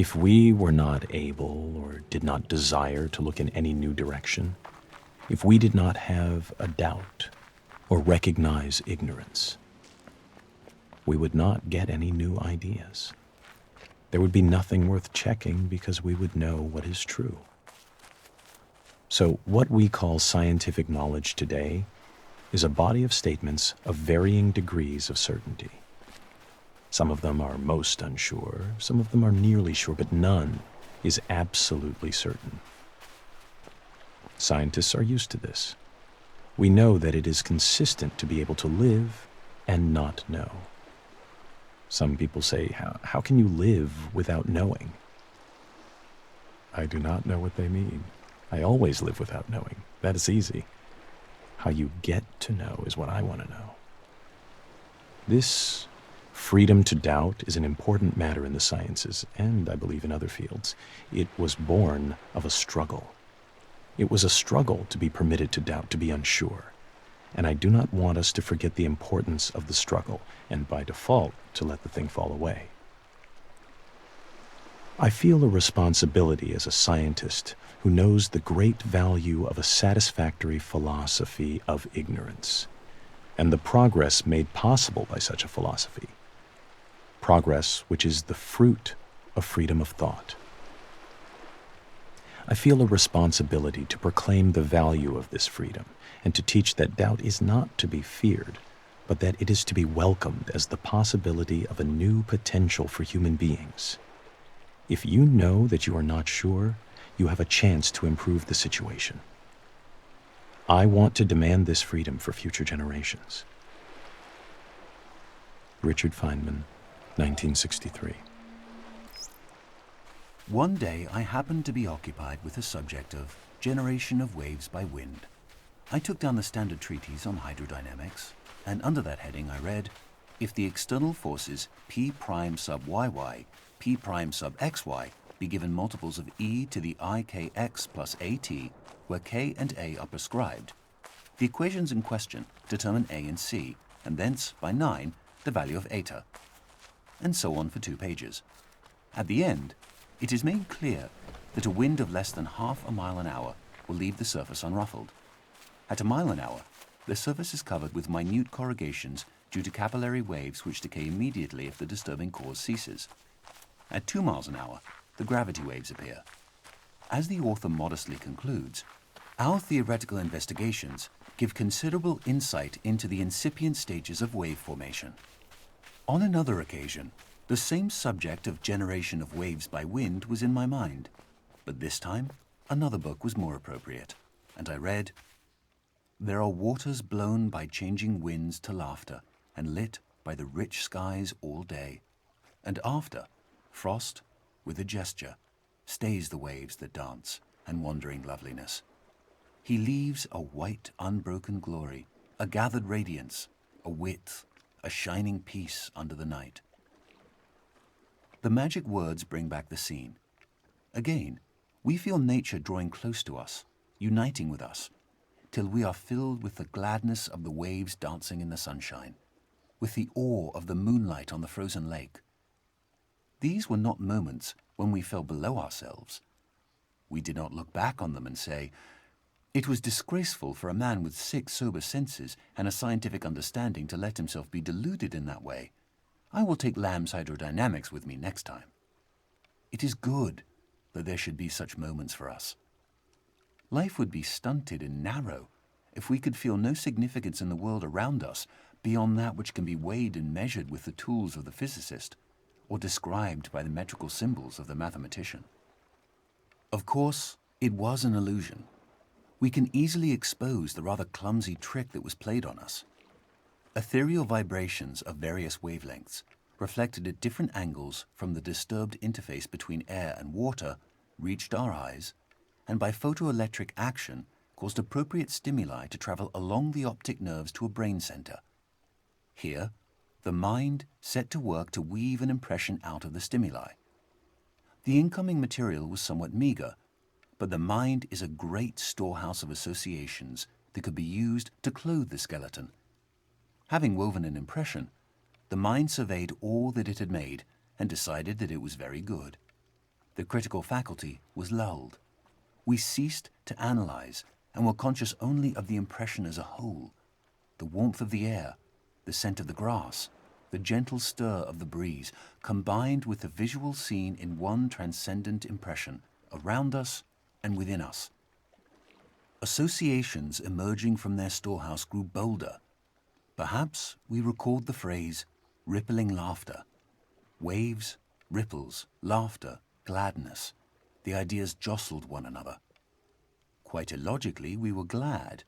If we were not able or did not desire to look in any new direction, if we did not have a doubt or recognize ignorance, we would not get any new ideas. There would be nothing worth checking because we would know what is true. So what we call scientific knowledge today is a body of statements of varying degrees of certainty. Some of them are most unsure, some of them are nearly sure, but none is absolutely certain. Scientists are used to this. We know that it is consistent to be able to live and not know. Some people say, how can you live without knowing? I do not know what they mean. I always live without knowing. That is easy. How you get to know is what I want to know. This freedom to doubt is an important matter in the sciences, and I believe in other fields. It was born of a struggle. It was a struggle to be permitted to doubt, to be unsure. And I do not want us to forget the importance of the struggle, and by default, to let the thing fall away. I feel a responsibility as a scientist who knows the great value of a satisfactory philosophy of ignorance, and the progress made possible by such a philosophy. Progress which is the fruit of freedom of thought. I feel a responsibility to proclaim the value of this freedom and to teach that doubt is not to be feared, but that it is to be welcomed as the possibility of a new potential for human beings. If you know that you are not sure, you have a chance to improve the situation. I want to demand this freedom for future generations. Richard Feynman, 1963. One day I happened to be occupied with the subject of generation of waves by wind. I took down the standard treatise on hydrodynamics, and under that heading I read, if the external forces P prime sub yy, P prime sub xy be given multiples of e to the ikx plus at, where k and a are prescribed, the equations in question determine a and c, and thence, by 9, the value of eta. And so on for 2 pages. At the end, it is made clear that a wind of less than half a mile an hour will leave the surface unruffled. At a mile an hour, the surface is covered with minute corrugations due to capillary waves which decay immediately if the disturbing cause ceases. At 2 miles an hour, the gravity waves appear. As the author modestly concludes, our theoretical investigations give considerable insight into the incipient stages of wave formation. On another occasion, the same subject of generation of waves by wind was in my mind, but this time another book was more appropriate, and I read, "There are waters blown by changing winds to laughter, and lit by the rich skies all day, and after, frost, with a gesture, stays the waves that dance, and wandering loveliness. He leaves a white unbroken glory, a gathered radiance, a width, a shining peace under the night." The magic words bring back the scene. Again, we feel nature drawing close to us, uniting with us, till we are filled with the gladness of the waves dancing in the sunshine, with the awe of the moonlight on the frozen lake. These were not moments when we fell below ourselves. We did not look back on them and say, "It was disgraceful for a man with 6 sober senses and a scientific understanding to let himself be deluded in that way. I will take Lamb's hydrodynamics with me next time." It is good that there should be such moments for us. Life would be stunted and narrow if we could feel no significance in the world around us beyond that which can be weighed and measured with the tools of the physicist or described by the metrical symbols of the mathematician. Of course, it was an illusion. We can easily expose the rather clumsy trick that was played on us. Ethereal vibrations of various wavelengths, reflected at different angles from the disturbed interface between air and water, reached our eyes, and by photoelectric action caused appropriate stimuli to travel along the optic nerves to a brain center. Here, the mind set to work to weave an impression out of the stimuli. The incoming material was somewhat meager, but the mind is a great storehouse of associations that could be used to clothe the skeleton. Having woven an impression, the mind surveyed all that it had made and decided that it was very good. The critical faculty was lulled. We ceased to analyze and were conscious only of the impression as a whole, the warmth of the air, the scent of the grass, the gentle stir of the breeze, combined with the visual scene in one transcendent impression, around us and within us. Associations emerging from their storehouse grew bolder. Perhaps we recalled the phrase, rippling laughter. Waves, ripples, laughter, gladness. The ideas jostled one another. Quite illogically, we were glad,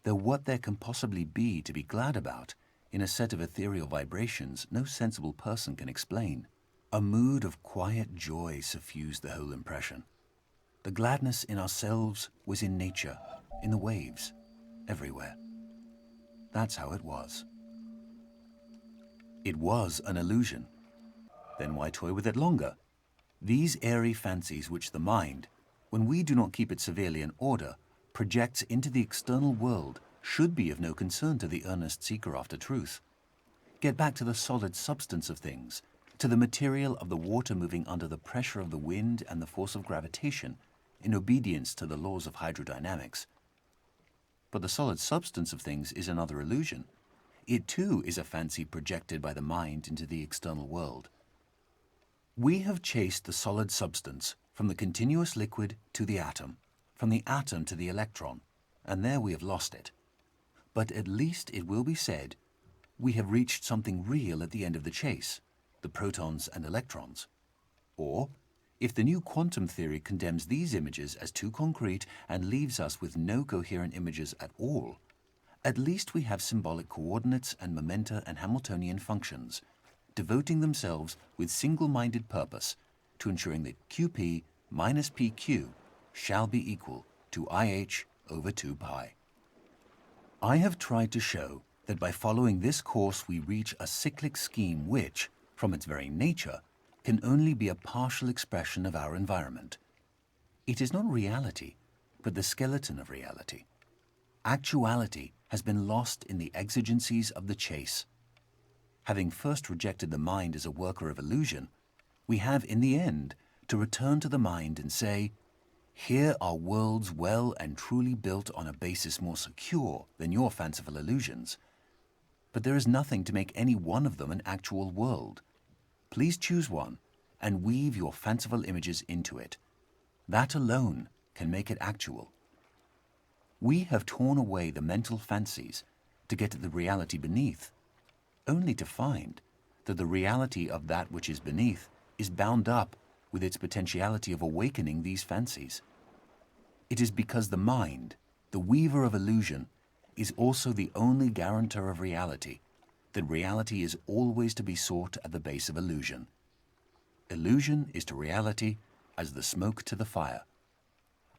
though what there can possibly be to be glad about in a set of ethereal vibrations no sensible person can explain. A mood of quiet joy suffused the whole impression. The gladness in ourselves was in nature, in the waves, everywhere. That's how it was. It was an illusion. Then why toy with it longer? These airy fancies which the mind, when we do not keep it severely in order, projects into the external world should be of no concern to the earnest seeker after truth. Get back to the solid substance of things, to the material of the water moving under the pressure of the wind and the force of gravitation, in obedience to the laws of hydrodynamics. But the solid substance of things is another illusion. It too is a fancy projected by the mind into the external world. We have chased the solid substance from the continuous liquid to the atom, from the atom to the electron, and there we have lost it. But at least it will be said, we have reached something real at the end of the chase, the protons and electrons. Or, if the new quantum theory condemns these images as too concrete and leaves us with no coherent images at all, at least we have symbolic coordinates and momenta and Hamiltonian functions, devoting themselves with single-minded purpose to ensuring that QP minus PQ shall be equal to IH over 2 pi. I have tried to show that by following this course we reach a cyclic scheme which, from its very nature, can only be a partial expression of our environment. It is not reality, but the skeleton of reality. Actuality has been lost in the exigencies of the chase. Having first rejected the mind as a worker of illusion, we have in the end to return to the mind and say, here are worlds well and truly built on a basis more secure than your fanciful illusions. But there is nothing to make any one of them an actual world. Please choose one and weave your fanciful images into it. That alone can make it actual. We have torn away the mental fancies to get at the reality beneath, only to find that the reality of that which is beneath is bound up with its potentiality of awakening these fancies. It is because the mind, the weaver of illusion, is also the only guarantor of reality, that reality is always to be sought at the base of illusion. Illusion is to reality as the smoke to the fire.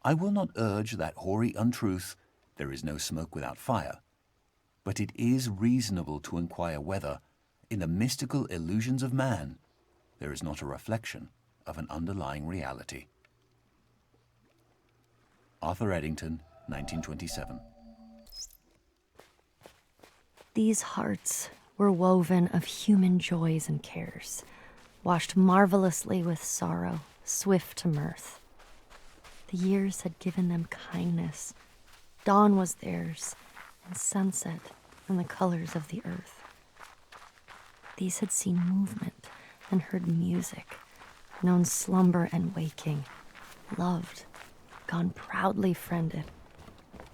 I will not urge that hoary untruth, there is no smoke without fire, but it is reasonable to inquire whether, in the mystical illusions of man, there is not a reflection of an underlying reality. Arthur Eddington, 1927. These hearts were woven of human joys and cares, washed marvelously with sorrow, swift to mirth. The years had given them kindness. Dawn was theirs, and sunset, and the colors of the earth. These had seen movement and heard music, known slumber and waking, loved, gone proudly friended,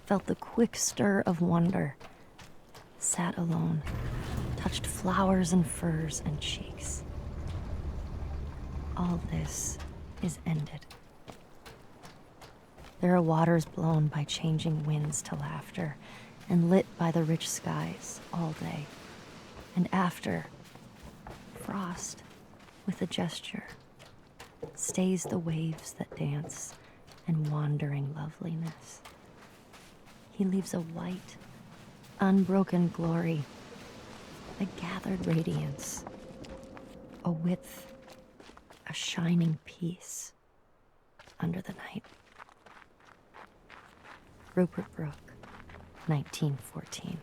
felt the quick stir of wonder, sat alone, touched flowers and furs and cheeks. All this is ended. There are waters blown by changing winds to laughter and lit by the rich skies all day. And after, frost, with a gesture, stays the waves that dance and wandering loveliness. He leaves a white, unbroken glory, a gathered radiance, a width, a shining peace under the night. Rupert Brooke, 1914.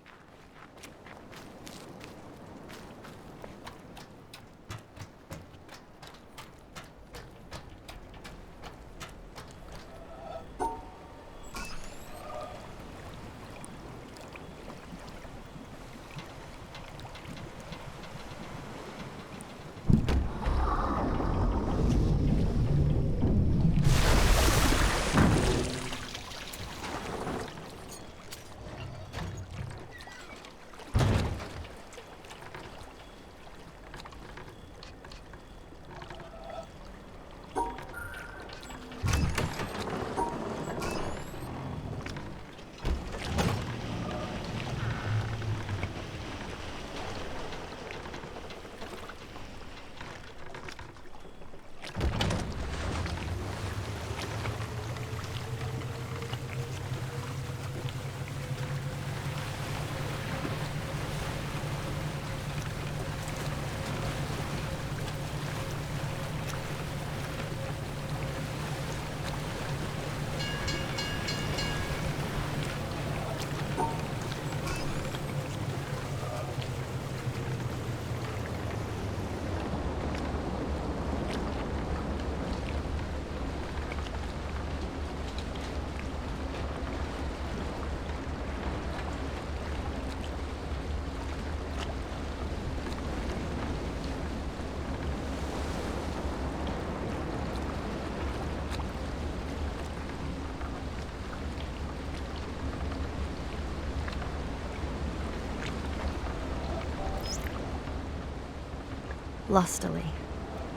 Lustily,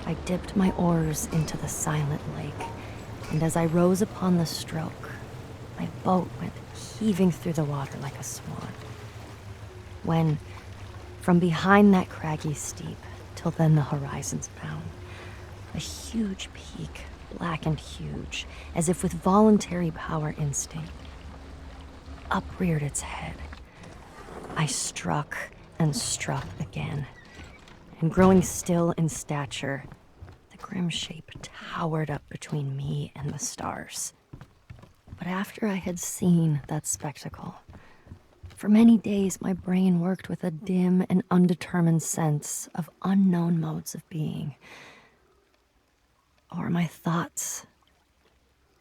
I dipped my oars into the silent lake, and as I rose upon the stroke, my boat went heaving through the water like a swan. When, from behind that craggy steep, till then the horizon's bound, a huge peak, black and huge, as if with voluntary power instinct, upreared its head. I struck and struck again, and growing still in stature, the grim shape towered up between me and the stars. But after I had seen that spectacle, for many days my brain worked with a dim and undetermined sense of unknown modes of being. O'er my thoughts,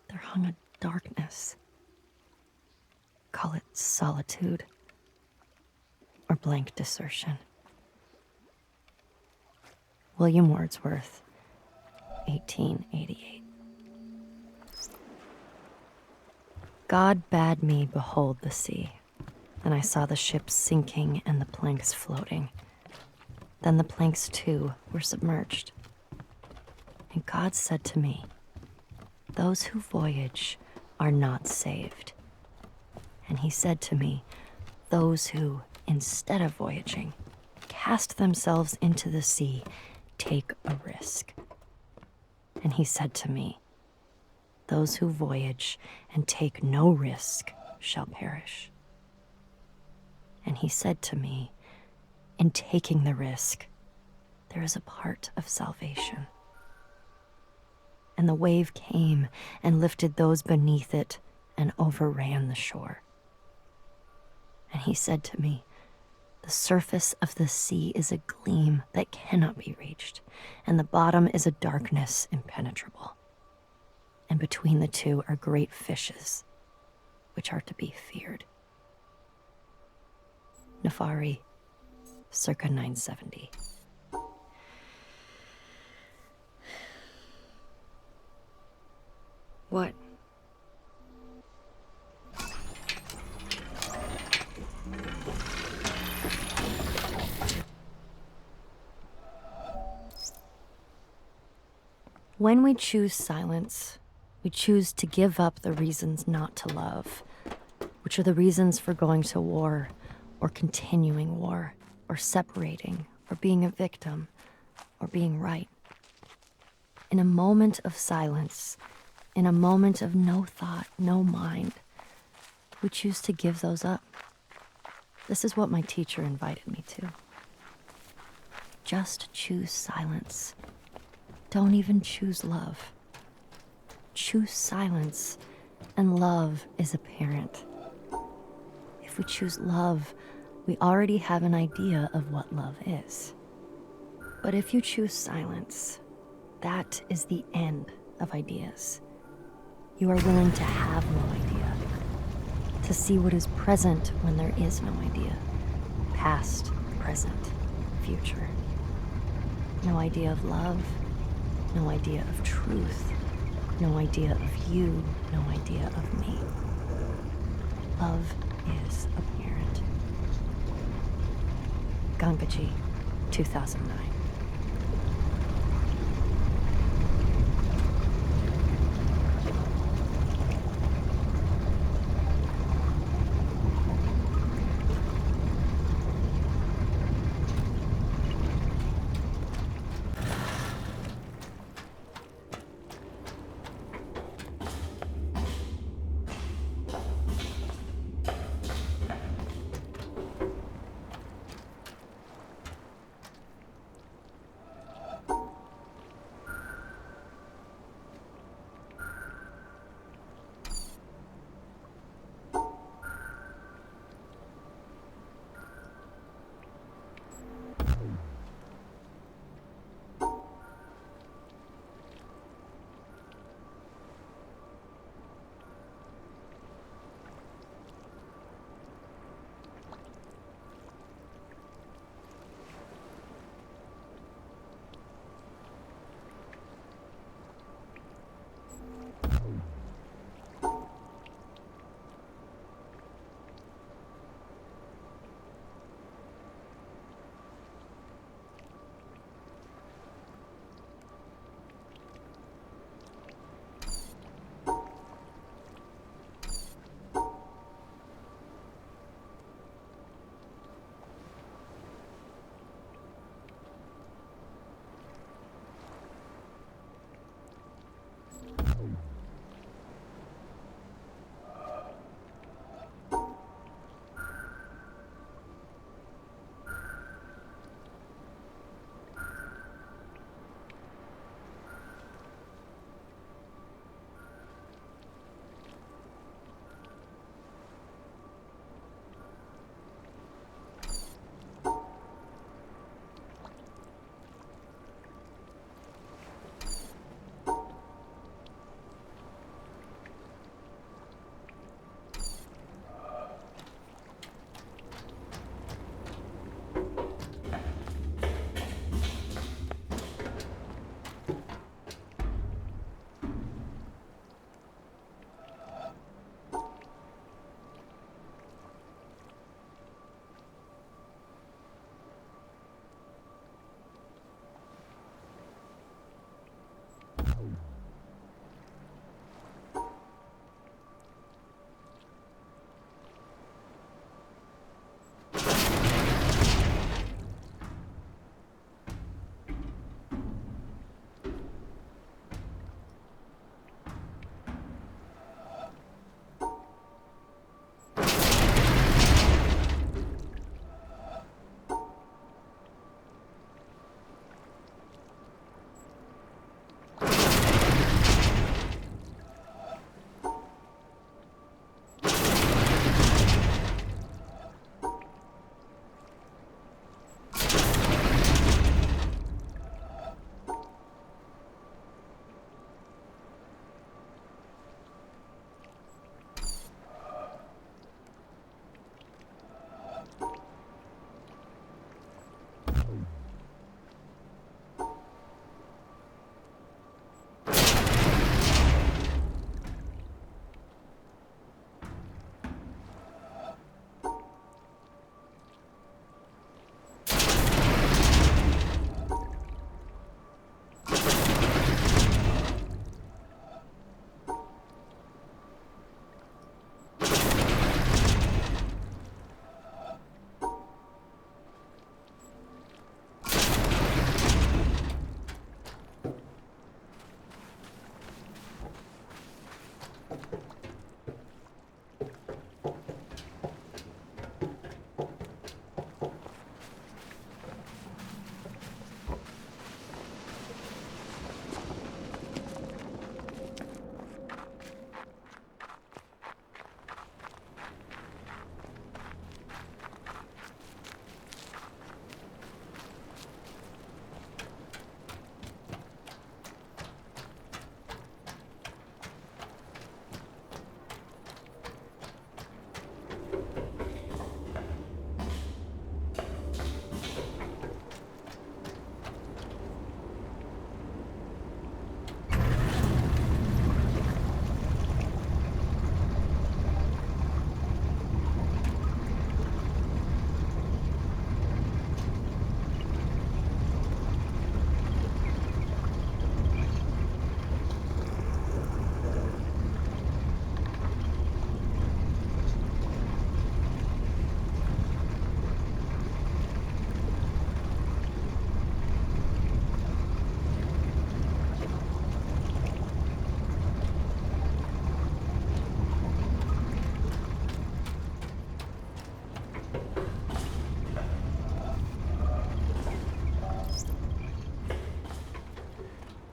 there hung a darkness. Call it solitude or blank desertion. William Wordsworth, 1888. God bade me behold the sea, and I saw the ships sinking and the planks floating. Then the planks too were submerged. And God said to me, those who voyage are not saved. And he said to me, those who, instead of voyaging, cast themselves into the sea, take a risk. And he said to me, those who voyage and take no risk shall perish. And he said to me, in taking the risk, there is a part of salvation. And the wave came and lifted those beneath it and overran the shore. And he said to me, the surface of the sea is a gleam that cannot be reached, and the bottom is a darkness impenetrable. And between the two are great fishes, which are to be feared. Nefari, circa 970. What? When we choose silence, we choose to give up the reasons not to love, which are the reasons for going to war, or continuing war, or separating, or being a victim, or being right. In a moment of silence, in a moment of no thought, no mind, we choose to give those up. This is what my teacher invited me to. Just choose silence. Don't even choose love. Choose silence, and love is apparent. If we choose love, we already have an idea of what love is. But if you choose silence, that is the end of ideas. You are willing to have no idea, to see what is present when there is no idea, past, present, future. No idea of love, no idea of truth, no idea of you, no idea of me. Love is apparent. Gangaji, 2009.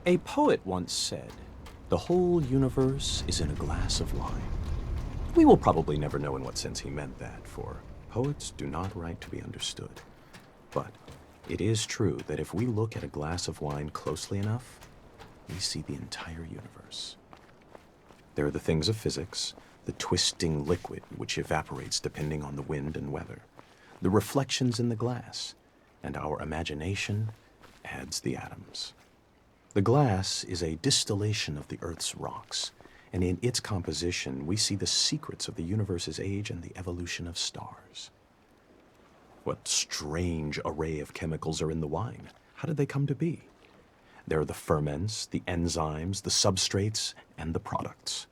A poet once said, "The whole universe is in a glass of wine." We will probably never know in what sense he meant that, for poets do not write to be understood. But it is true that if we look at a glass of wine closely enough, we see the entire universe. There are the things of physics, the twisting liquid which evaporates depending on the wind and weather, the reflections in the glass, and our imagination adds the atoms. The glass is a distillation of the Earth's rocks, and in its composition we see the secrets of the universe's age and the evolution of stars. What strange array of chemicals are in the wine? How did they come to be? There are the ferments, the enzymes, the substrates, and the products.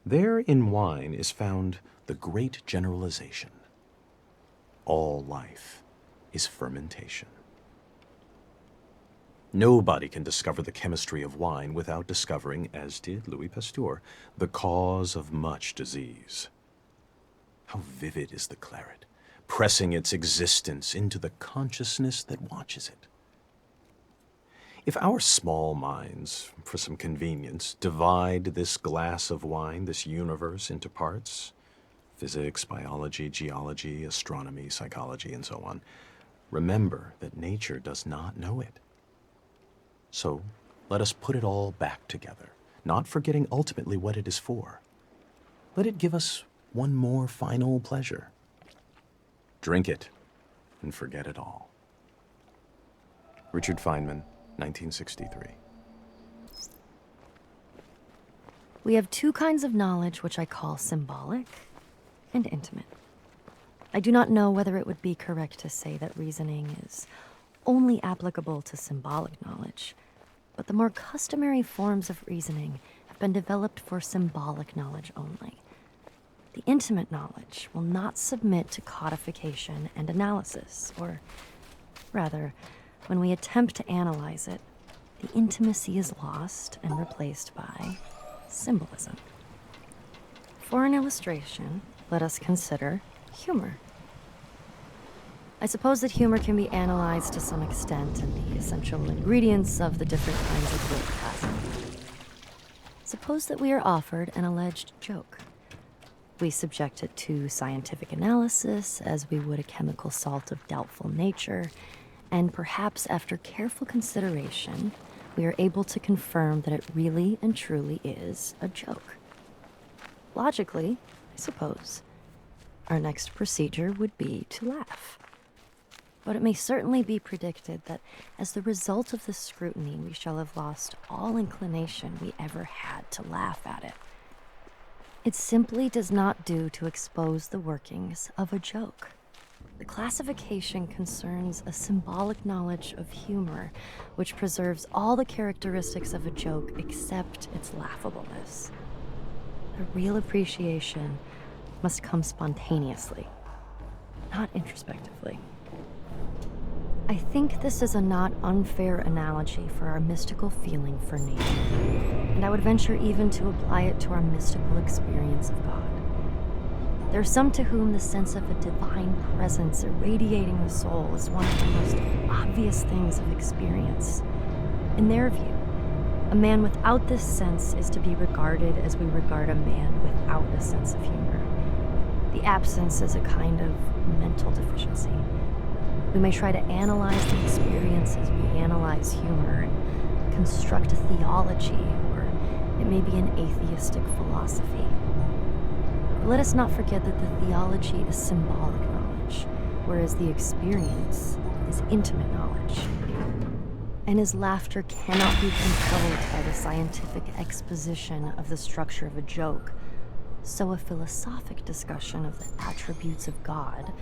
There in wine is found the great generalization. All life is fermentation. Nobody can discover the chemistry of wine without discovering, as did Louis Pasteur, the cause of much disease. How vivid is the claret, pressing its existence into the consciousness that watches it. If our small minds, for some convenience, divide this glass of wine, this universe, into parts, physics, biology, geology, astronomy, psychology, and so on, remember that nature does not know it. So let us put it all back together, not forgetting ultimately what it is for. Let it give us one more final pleasure. Drink it and forget it all. Richard Feynman, 1963. We have two kinds of knowledge which I call symbolic and intimate. I do not know whether it would be correct to say that reasoning is only applicable to symbolic knowledge, but the more customary forms of reasoning have been developed for symbolic knowledge only. The intimate knowledge will not submit to codification and analysis, or rather, when we attempt to analyze it, the intimacy is lost and replaced by symbolism. For an illustration, let us consider humor. I suppose that humor can be analyzed to some extent and the essential ingredients of the different kinds of wit classified. Suppose that we are offered an alleged joke. We subject it to scientific analysis as we would a chemical salt of doubtful nature, and perhaps after careful consideration, we are able to confirm that it really and truly is a joke. Logically, I suppose, our next procedure would be to laugh. But it may certainly be predicted that as the result of this scrutiny, we shall have lost all inclination we ever had to laugh at it. It simply does not do to expose the workings of a joke. The classification concerns a symbolic knowledge of humor, which preserves all the characteristics of a joke except its laughableness. A real appreciation must come spontaneously, not introspectively. I think this is a not unfair analogy for our mystical feeling for nature, and I would venture even to apply it to our mystical experience of God. There are some to whom the sense of a divine presence irradiating the soul is one of the most obvious things of experience. In their view, a man without this sense is to be regarded as we regard a man without a sense of humor. The absence is a kind of mental deficiency. We may try to analyze the experience as we analyze humor and construct a theology, or it may be an atheistic philosophy. But let us not forget that the theology is symbolic knowledge, whereas the experience is intimate knowledge. And as laughter cannot be controlled by the scientific exposition of the structure of a joke, so a philosophic discussion of the attributes of God,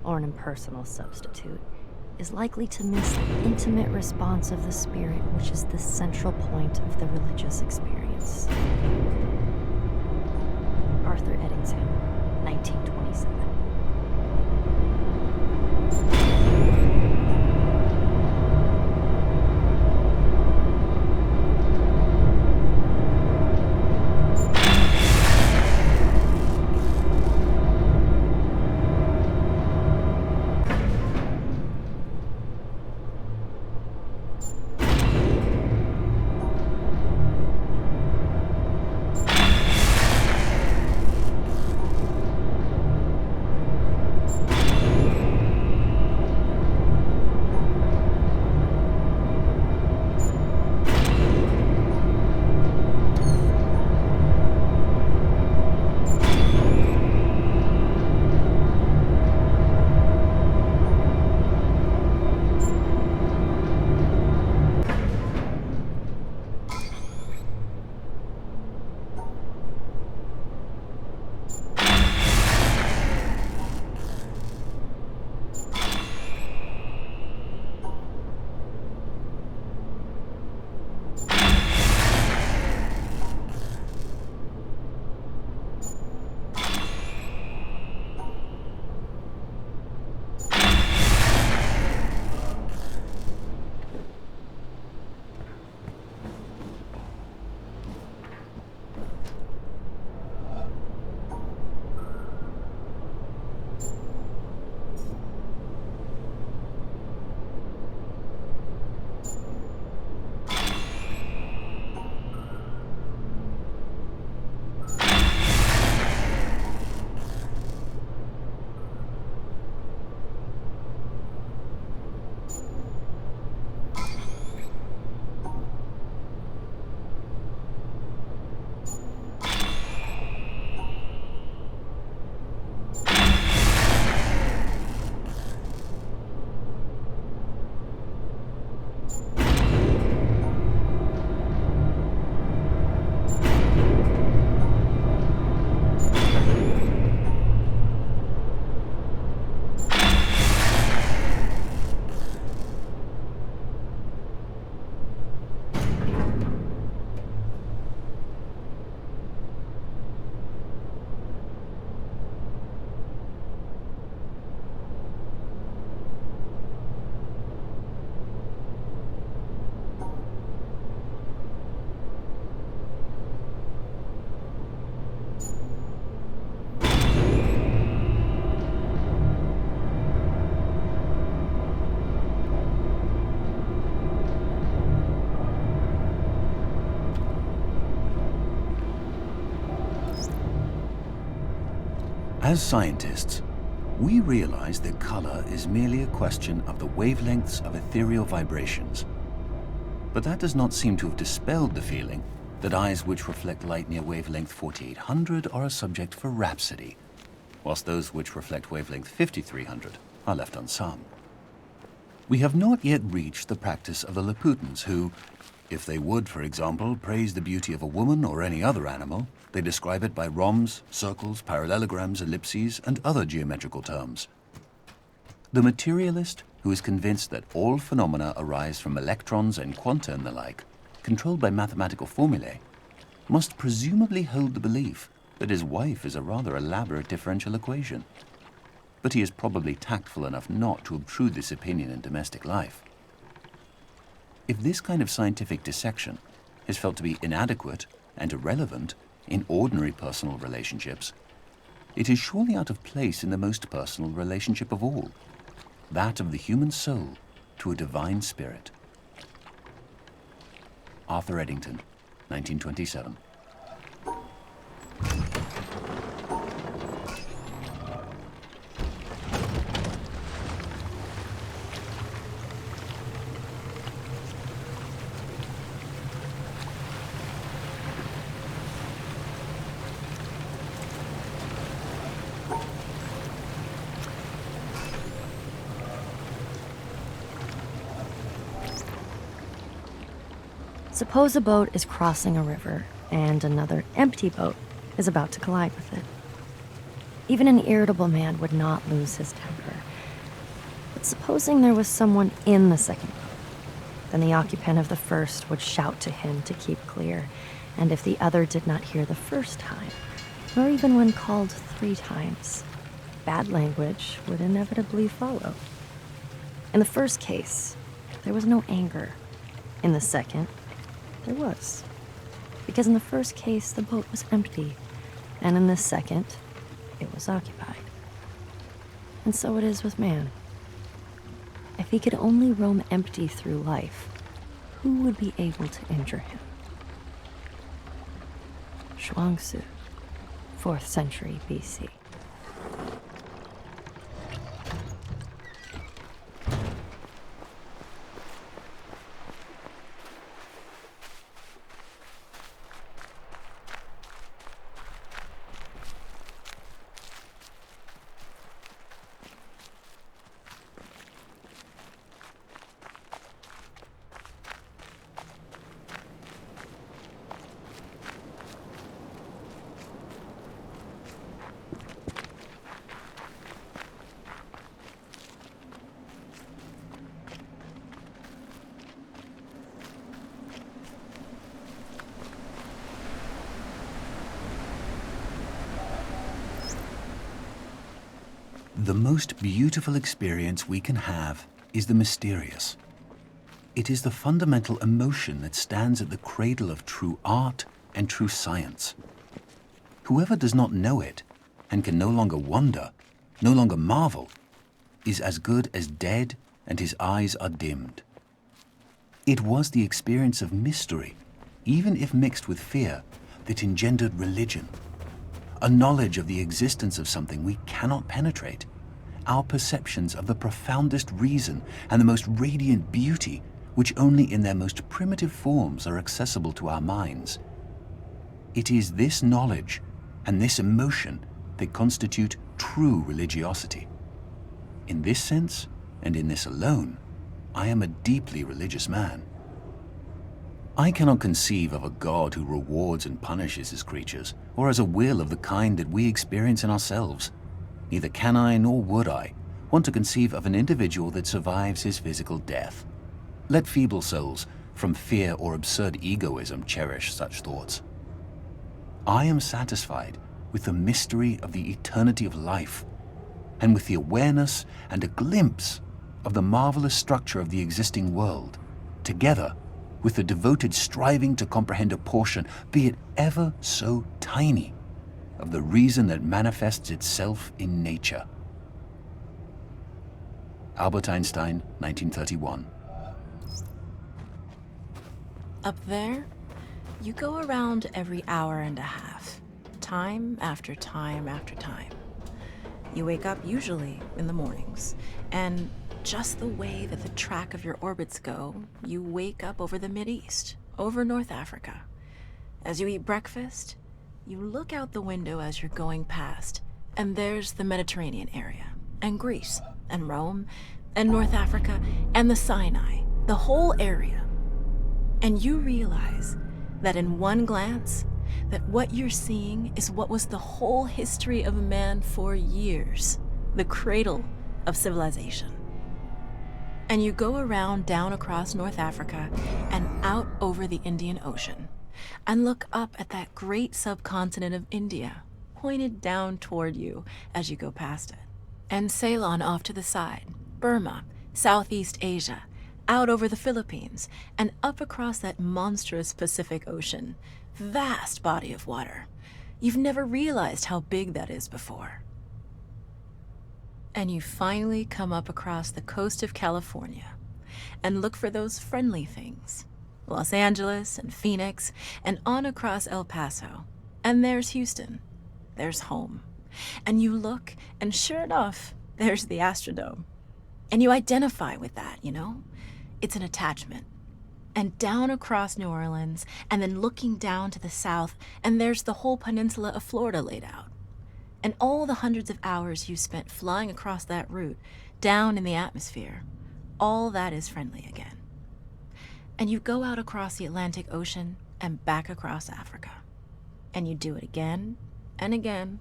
or an impersonal substitute, is likely to miss the intimate response of the spirit, which is the central point of the religious experience. Arthur Eddington, 1927. As scientists, we realize that color is merely a question of the wavelengths of ethereal vibrations. But that does not seem to have dispelled the feeling that eyes which reflect light near wavelength 4800 are a subject for rhapsody, whilst those which reflect wavelength 5300 are left unsung. We have not yet reached the practice of the Laputans who, if they would, for example, praise the beauty of a woman or any other animal, they describe it by rhombs, circles, parallelograms, ellipses, and other geometrical terms. The materialist, who is convinced that all phenomena arise from electrons and quanta and the like, controlled by mathematical formulae, must presumably hold the belief that his wife is a rather elaborate differential equation. But he is probably tactful enough not to obtrude this opinion in domestic life. If this kind of scientific dissection is felt to be inadequate and irrelevant in ordinary personal relationships, it is surely out of place in the most personal relationship of all, that of the human soul to a divine spirit. Arthur Eddington, 1927. Suppose a boat is crossing a river and another empty boat is about to collide with it. Even an irritable man would not lose his temper. But supposing there was someone in the second boat, then the occupant of the first would shout to him to keep clear, and if the other did not hear the first time, nor even when called 3 times, bad language would inevitably follow. In the first case, there was no anger. In the second, there was. Because in the first case, the boat was empty, and in the second, it was occupied. And so it is with man. If he could only roam empty through life, who would be able to injure him? Shuangzi, 4th century BC. The most beautiful experience we can have is the mysterious. It is the fundamental emotion that stands at the cradle of true art and true science. Whoever does not know it and can no longer wonder, no longer marvel, is as good as dead and his eyes are dimmed. It was the experience of mystery, even if mixed with fear, that engendered religion. A knowledge of the existence of something we cannot penetrate, our perceptions of the profoundest reason and the most radiant beauty, which only in their most primitive forms are accessible to our minds. It is this knowledge and this emotion that constitute true religiosity. In this sense, and in this alone, I am a deeply religious man. I cannot conceive of a God who rewards and punishes his creatures, or has a will of the kind that we experience in ourselves. Neither can I, nor would I, want to conceive of an individual that survives his physical death. Let feeble souls, from fear or absurd egoism, cherish such thoughts. I am satisfied with the mystery of the eternity of life, and with the awareness and a glimpse of the marvelous structure of the existing world, together with the devoted striving to comprehend a portion, be it ever so tiny, of the reason that manifests itself in nature. Albert Einstein, 1931. Up there, you go around every hour and a half, time after time after time. You wake up usually in the mornings, and just the way that the track of your orbits go, you wake up over the Mideast, over North Africa. As you eat breakfast, you look out the window as you're going past, and there's the Mediterranean area, and Greece, and Rome, and North Africa, and the Sinai, the whole area. And you realize that in one glance, that what you're seeing is what was the whole history of man for years, the cradle of civilization. And you go around down across North Africa and out over the Indian Ocean and look up at that great subcontinent of India, pointed down toward you as you go past it. And Ceylon off to the side, Burma, Southeast Asia, out over the Philippines, and up across that monstrous Pacific Ocean, vast body of water. You've never realized how big that is before. And you finally come up across the coast of California and look for those friendly things. Los Angeles and Phoenix and on across El Paso. And there's Houston. There's home. And you look, and sure enough, there's the Astrodome. And you identify with that, you know? It's an attachment. And down across New Orleans, and then looking down to the south, and there's the whole peninsula of Florida laid out. And all the hundreds of hours you spent flying across that route, down in the atmosphere, all that is friendly again. And you go out across the Atlantic Ocean and back across Africa. And you do it again, and again,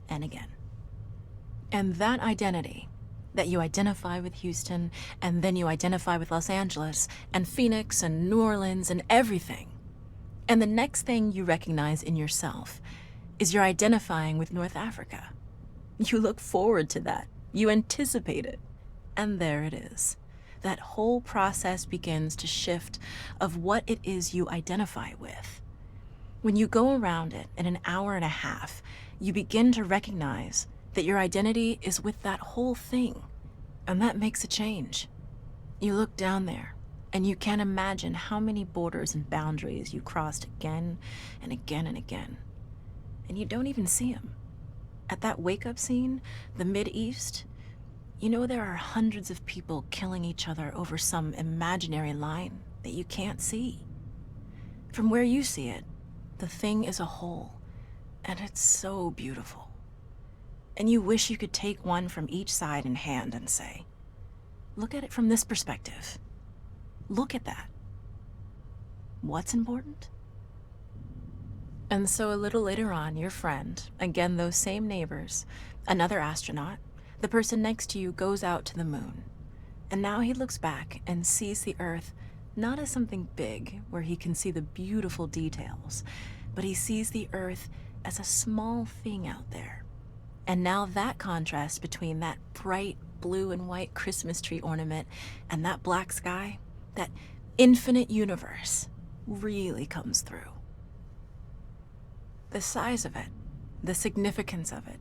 and again. And that identity, that you identify with Houston, and then you identify with Los Angeles, and Phoenix, and New Orleans, and everything. And the next thing you recognize in yourself is you're identifying with North Africa. You look forward to that. You anticipate it. And there it is. That whole process begins to shift of what it is you identify with. When you go around it in an hour and a half, you begin to recognize that your identity is with that whole thing, and that makes a change. You look down there, and you can't imagine how many borders and boundaries you crossed again and again and again, and you don't even see them. At that wake-up scene, the Mideast, you know there are hundreds of people killing each other over some imaginary line that you can't see. From where you see it, the thing is a whole, and it's so beautiful. And you wish you could take one from each side in hand and say, look at it from this perspective. Look at that. What's important? And so a little later on, your friend, again those same neighbors, another astronaut, the person next to you goes out to the moon. And now he looks back and sees the Earth not as something big where he can see the beautiful details, but he sees the Earth as a small thing out there. And now that contrast between that bright blue and white Christmas tree ornament and that black sky, that infinite universe, really comes through. The size of it, the significance of it,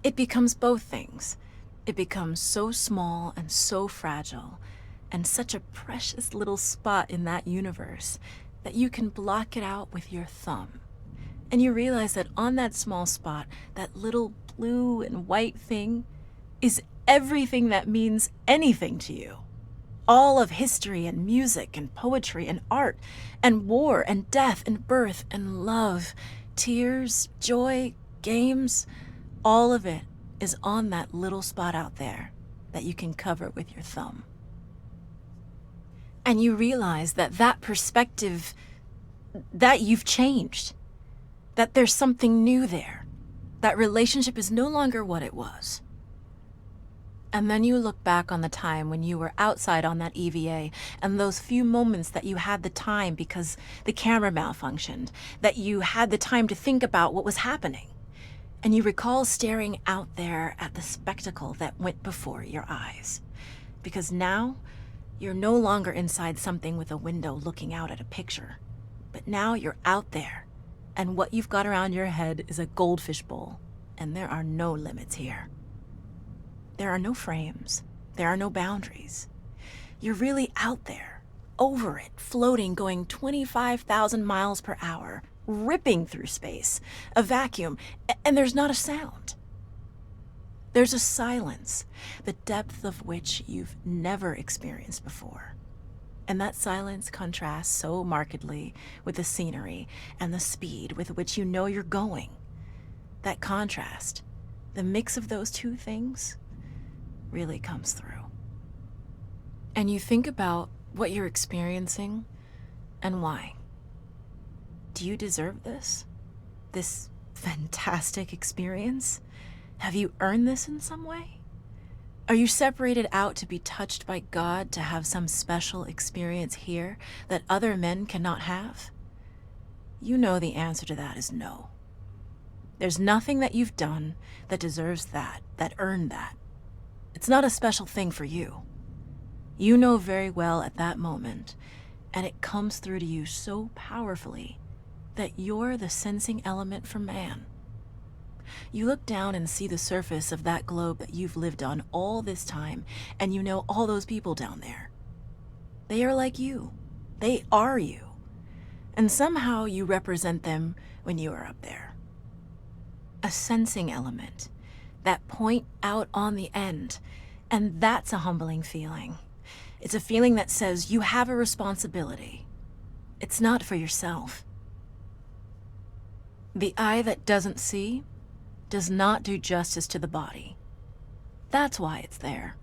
it becomes both things. It becomes so small and so fragile, and such a precious little spot in that universe that you can block it out with your thumb. And you realize that on that small spot, that little blue and white thing is everything that means anything to you. All of history and music and poetry and art and war and death and birth and love, tears, joy, games, all of it is on that little spot out there that you can cover with your thumb. And you realize that that perspective, that you've changed, that there's something new there. That relationship is no longer what it was. And then you look back on the time when you were outside on that EVA and those few moments that you had the time because the camera malfunctioned, that you had the time to think about what was happening. And you recall staring out there at the spectacle that went before your eyes. Because now, you're no longer inside something with a window looking out at a picture. But now you're out there. And what you've got around your head is a goldfish bowl, and there are no limits here. There are no frames. There are no boundaries. You're really out there, over it, floating, going 25,000 miles per hour, ripping through space, a vacuum, and there's not a sound. There's a silence, the depth of which you've never experienced before. And that silence contrasts so markedly with the scenery and the speed with which you know you're going. That contrast, the mix of those two things, really comes through. And you think about what you're experiencing and why. Do you deserve this? This fantastic experience? Have you earned this in some way? Are you separated out to be touched by God to have some special experience here that other men cannot have? You know the answer to that is no. There's nothing that you've done that deserves that earned that. It's not a special thing for you. You know very well at that moment, and it comes through to you so powerfully that you're the sensing element for man. You look down and see the surface of that globe that you've lived on all this time, and you know all those people down there. They are like you. They are you. And somehow you represent them when you are up there. A sensing element, that point out on the end, and that's a humbling feeling. It's a feeling that says you have a responsibility. It's not for yourself. The eye that doesn't see does not do justice to the body. That's why it's there.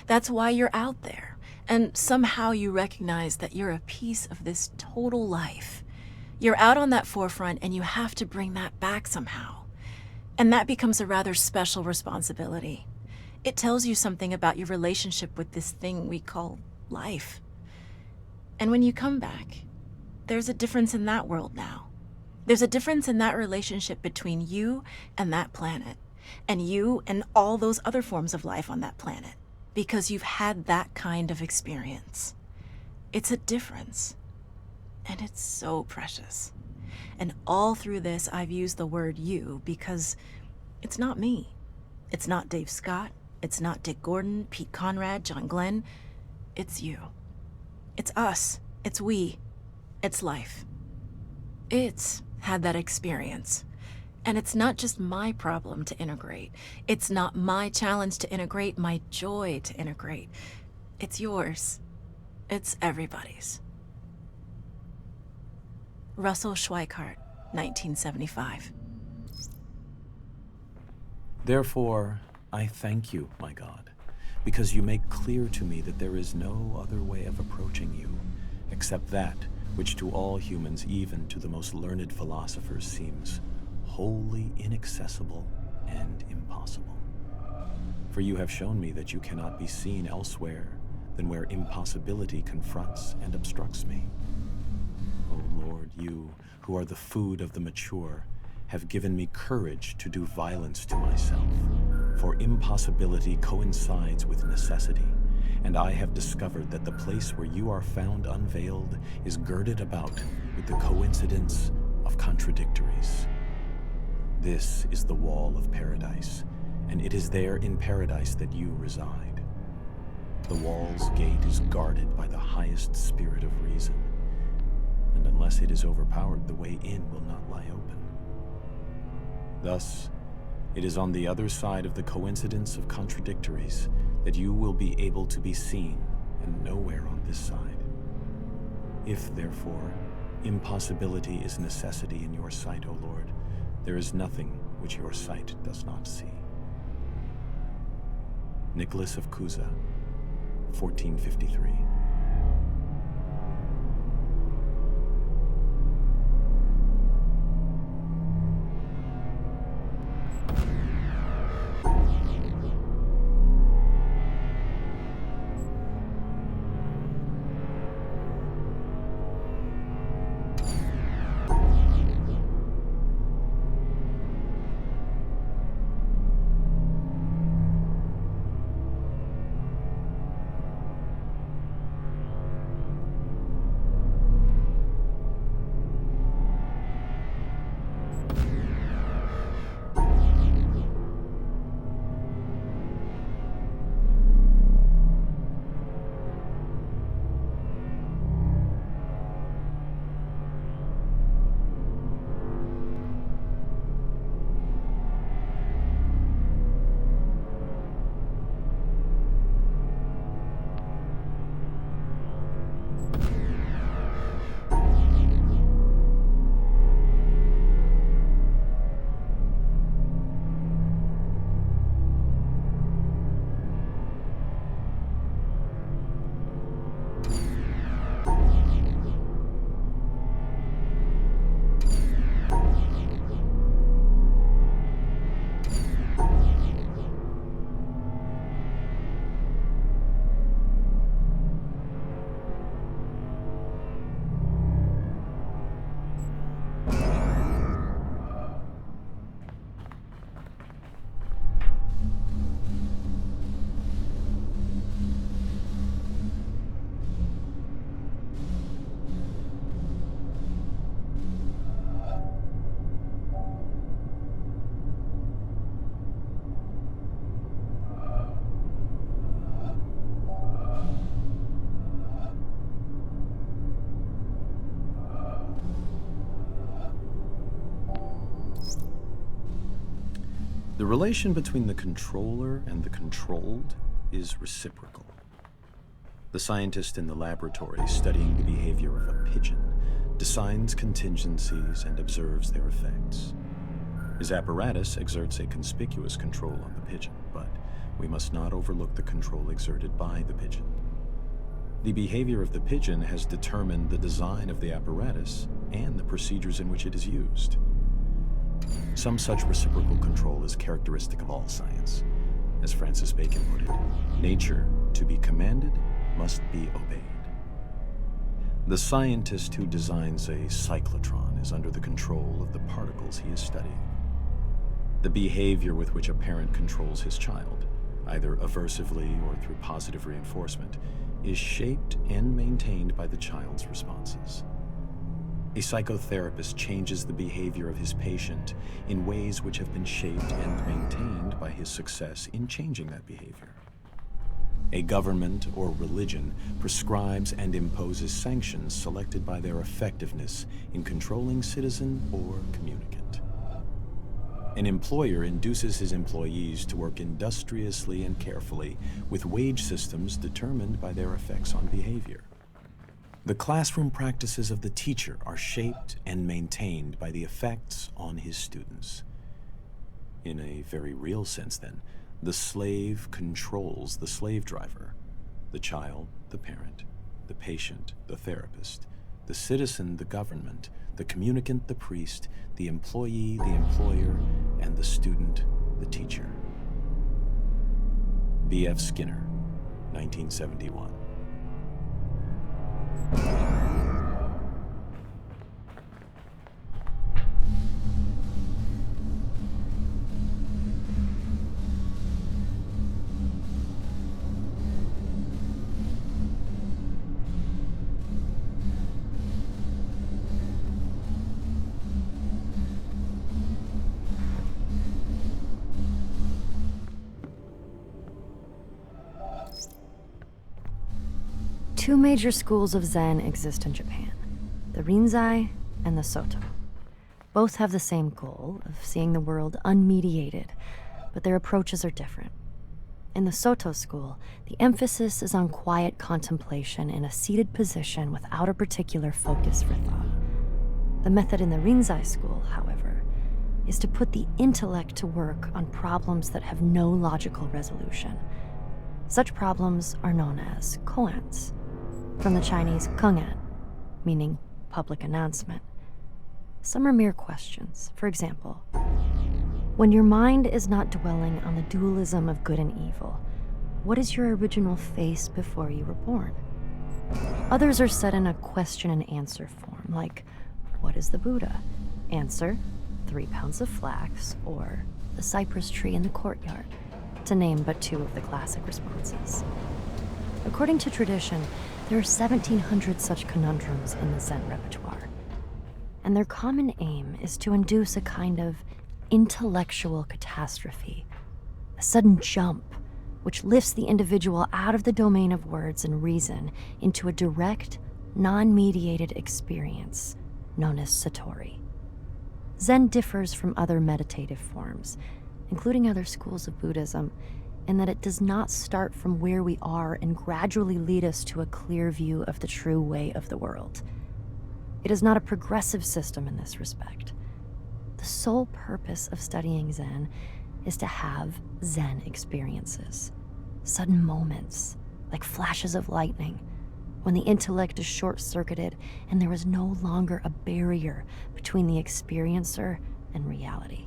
That's why you're out there. And somehow you recognize that you're a piece of this total life. You're out on that forefront and you have to bring that back somehow. And that becomes a rather special responsibility. It tells you something about your relationship with this thing we call life. And when you come back, there's a difference in that world now. There's a difference in that relationship between you and that planet, and you and all those other forms of life on that planet, because you've had that kind of experience. It's a difference, and it's so precious. And all through this, I've used the word you because it's not me. It's not Dave Scott. It's not Dick Gordon, Pete Conrad, John Glenn. It's you. It's us. It's we. It's life. It's had that experience. And it's not just my problem to integrate. It's not my challenge to integrate, my joy to integrate. It's yours. It's everybody's. Russell Schweikart, 1975. Therefore, I thank you, my God, because you make clear to me that there is no other way of approaching you except that which to all humans, even to the most learned philosophers, seems wholly inaccessible and impossible. For you have shown me that you cannot be seen elsewhere than where impossibility confronts and obstructs me. O Lord, you, who are the food of the mature, have given me courage to do violence to myself, for impossibility coincides with necessity, and I have discovered that the place where you are found unveiled is girded about with the coincidence of contradictories. This is the wall of paradise, and it is there in paradise that you reside. The wall's gate is guarded by the highest spirit of reason, and unless it is overpowered, the way in will not lie open. Thus, it is on the other side of the coincidence of contradictories that you will be able to be seen, and nowhere on this side. If, therefore, impossibility is necessity in your sight, O Lord, there is nothing which your sight does not see. Nicholas of Cusa, 1453. The relation between the controller and the controlled is reciprocal. The scientist in the laboratory studying the behavior of a pigeon designs contingencies and observes their effects. His apparatus exerts a conspicuous control on the pigeon, but we must not overlook the control exerted by the pigeon. The behavior of the pigeon has determined the design of the apparatus and the procedures in which it is used. Some such reciprocal control is characteristic of all science. As Francis Bacon put it, nature, to be commanded, must be obeyed. The scientist who designs a cyclotron is under the control of the particles he is studying. The behavior with which a parent controls his child, either aversively or through positive reinforcement, is shaped and maintained by the child's responses. A psychotherapist changes the behavior of his patient in ways which have been shaped and maintained by his success in changing that behavior. A government or religion prescribes and imposes sanctions selected by their effectiveness in controlling citizen or communicant. An employer induces his employees to work industriously and carefully with wage systems determined by their effects on behavior. The classroom practices of the teacher are shaped and maintained by the effects on his students. In a very real sense, then, the slave controls the slave driver, the child, the parent, the patient, the therapist, the citizen, the government, the communicant, the priest, the employee, the employer, and the student, the teacher. B.F. Skinner, 1971. Two major schools of Zen exist in Japan, the Rinzai and the Soto. Both have the same goal of seeing the world unmediated, but their approaches are different. In the Soto school, the emphasis is on quiet contemplation in a seated position without a particular focus for thought. The method in the Rinzai school, however, is to put the intellect to work on problems that have no logical resolution. Such problems are known as koans, from the Chinese kengan, meaning public announcement. Some are mere questions. For example, when your mind is not dwelling on the dualism of good and evil, what is your original face before you were born? Others are set in a question and answer form, like, what is the Buddha? Answer, 3 pounds of flax, or the cypress tree in the courtyard, to name but two of the classic responses. According to tradition, there are 1,700 such conundrums in the Zen repertoire, and their common aim is to induce a kind of intellectual catastrophe, a sudden jump which lifts the individual out of the domain of words and reason into a direct, non-mediated experience known as satori. Zen differs from other meditative forms, including other schools of Buddhism, in that it does not start from where we are and gradually lead us to a clear view of the true way of the world. It is not a progressive system in this respect. The sole purpose of studying Zen is to have Zen experiences, sudden moments, like flashes of lightning, when the intellect is short-circuited and there is no longer a barrier between the experiencer and reality.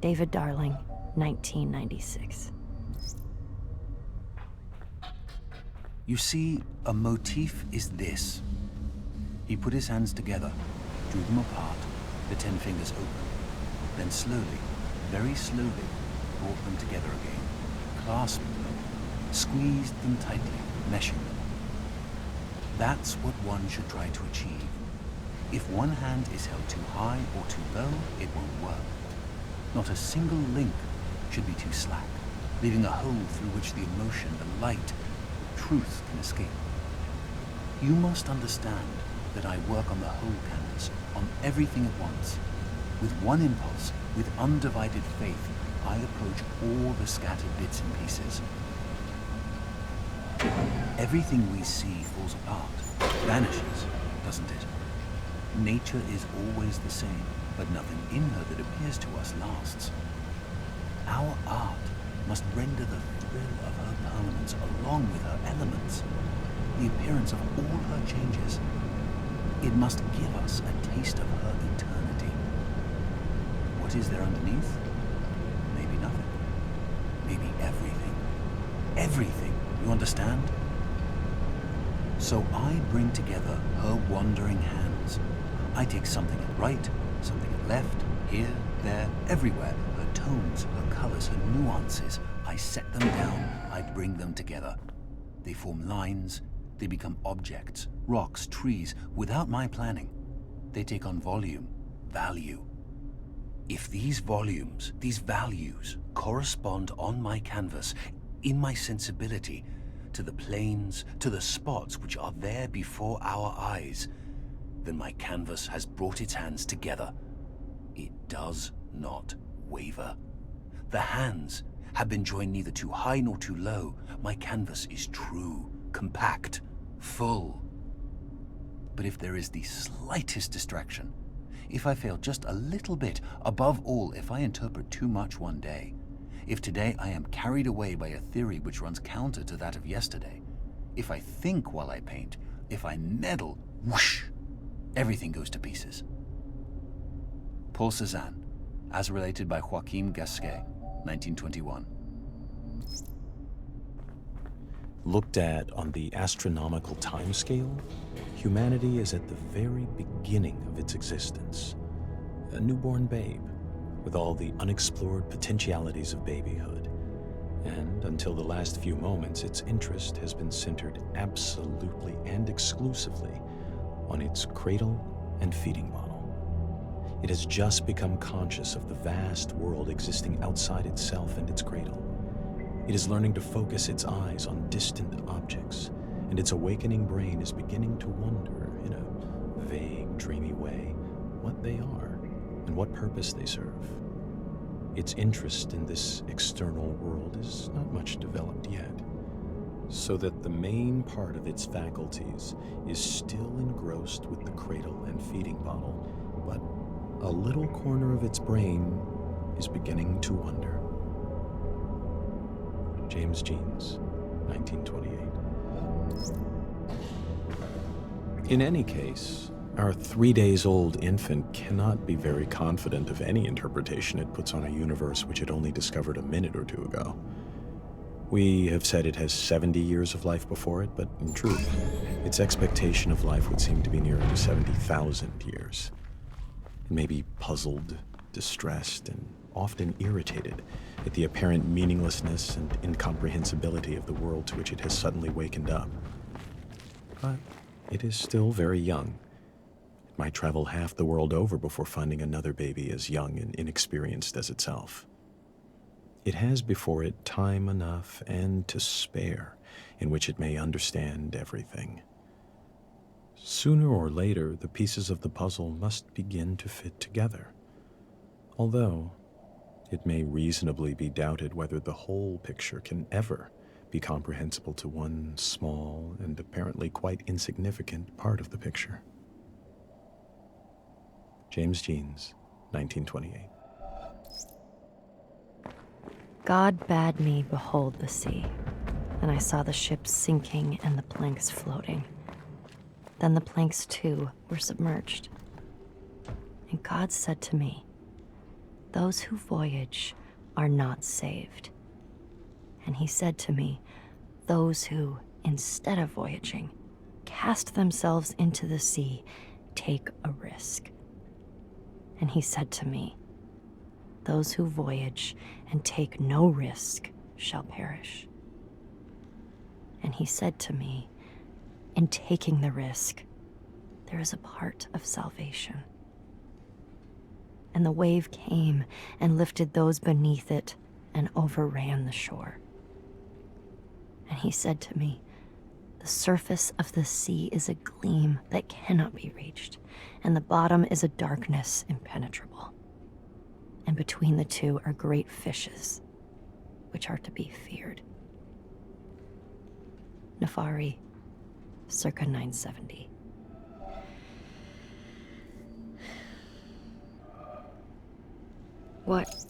David Darling, 1996. You see, a motif is this. He put his hands together, drew them apart, the 10 fingers open, then slowly, very slowly, brought them together again, clasped them, squeezed them tightly, meshing them. That's what one should try to achieve. If one hand is held too high or too low, it won't work. Not a single link should be too slack, leaving a hole through which the emotion, the light, the truth can escape. You must understand that I work on the whole canvas, on everything at once. With one impulse, with undivided faith, I approach all the scattered bits and pieces. Everything we see falls apart, vanishes, doesn't it? Nature is always the same, but nothing in her that appears to us lasts. Our art must render the thrill of her permanence along with her elements, the appearance of all her changes. It must give us a taste of her eternity. What is there underneath? Maybe nothing. Maybe everything. Everything, you understand? So I bring together her wandering hands. I take something at right, something at left, here, there, everywhere. Her tones, her colors, her nuances. I set them down, I bring them together. They form lines, they become objects, rocks, trees, without my planning. They take on volume, value. If these volumes, these values, correspond on my canvas, in my sensibility, to the planes, to the spots which are there before our eyes, then my canvas has brought its hands together. It does not waver. The hands have been joined neither too high nor too low. My canvas is true, compact, full. But if there is the slightest distraction, if I fail just a little bit, above all, if I interpret too much one day, if today I am carried away by a theory which runs counter to that of yesterday, if I think while I paint, if I meddle, whoosh, everything goes to pieces. Paul Cézanne, as related by Joachim Gasquet, 1921. Looked at on the astronomical timescale, humanity is at the very beginning of its existence. A newborn babe, with all the unexplored potentialities of babyhood. And until the last few moments, its interest has been centered absolutely and exclusively on its cradle and feeding bottle. It has just become conscious of the vast world existing outside itself and its cradle. It is learning to focus its eyes on distant objects, and its awakening brain is beginning to wonder in a vague, dreamy way what they are and what purpose they serve. Its interest in this external world is not much developed yet, so that the main part of its faculties is still engrossed with the cradle and feeding bottle, but a little corner of its brain is beginning to wonder. James Jeans, 1928. In any case, our 3 days old infant cannot be very confident of any interpretation it puts on a universe which it only discovered a minute or two ago. We have said it has 70 years of life before it, but in truth, its expectation of life would seem to be nearer to 70,000 years. It may be puzzled, distressed, and often irritated at the apparent meaninglessness and incomprehensibility of the world to which it has suddenly wakened up. But it is still very young. It might travel half the world over before finding another baby as young and inexperienced as itself. It has before it time enough and to spare in which it may understand everything. Sooner or later, the pieces of the puzzle must begin to fit together, although it may reasonably be doubted whether the whole picture can ever be comprehensible to one small and apparently quite insignificant part of the picture. James Jeans, 1928. God bade me behold the sea, and I saw the ships sinking and the planks floating. Then the planks too were submerged. And God said to me, "Those who voyage are not saved." And he said to me, "Those who, instead of voyaging, cast themselves into the sea, take a risk." And he said to me, "Those who voyage and take no risk shall perish." And he said to me, "In taking the risk, there is a part of salvation." And the wave came and lifted those beneath it and overran the shore. And he said to me, "The surface of the sea is a gleam that cannot be reached, and the bottom is a darkness impenetrable. and between the two are great fishes, which are to be feared. Nefari, circa 970. What?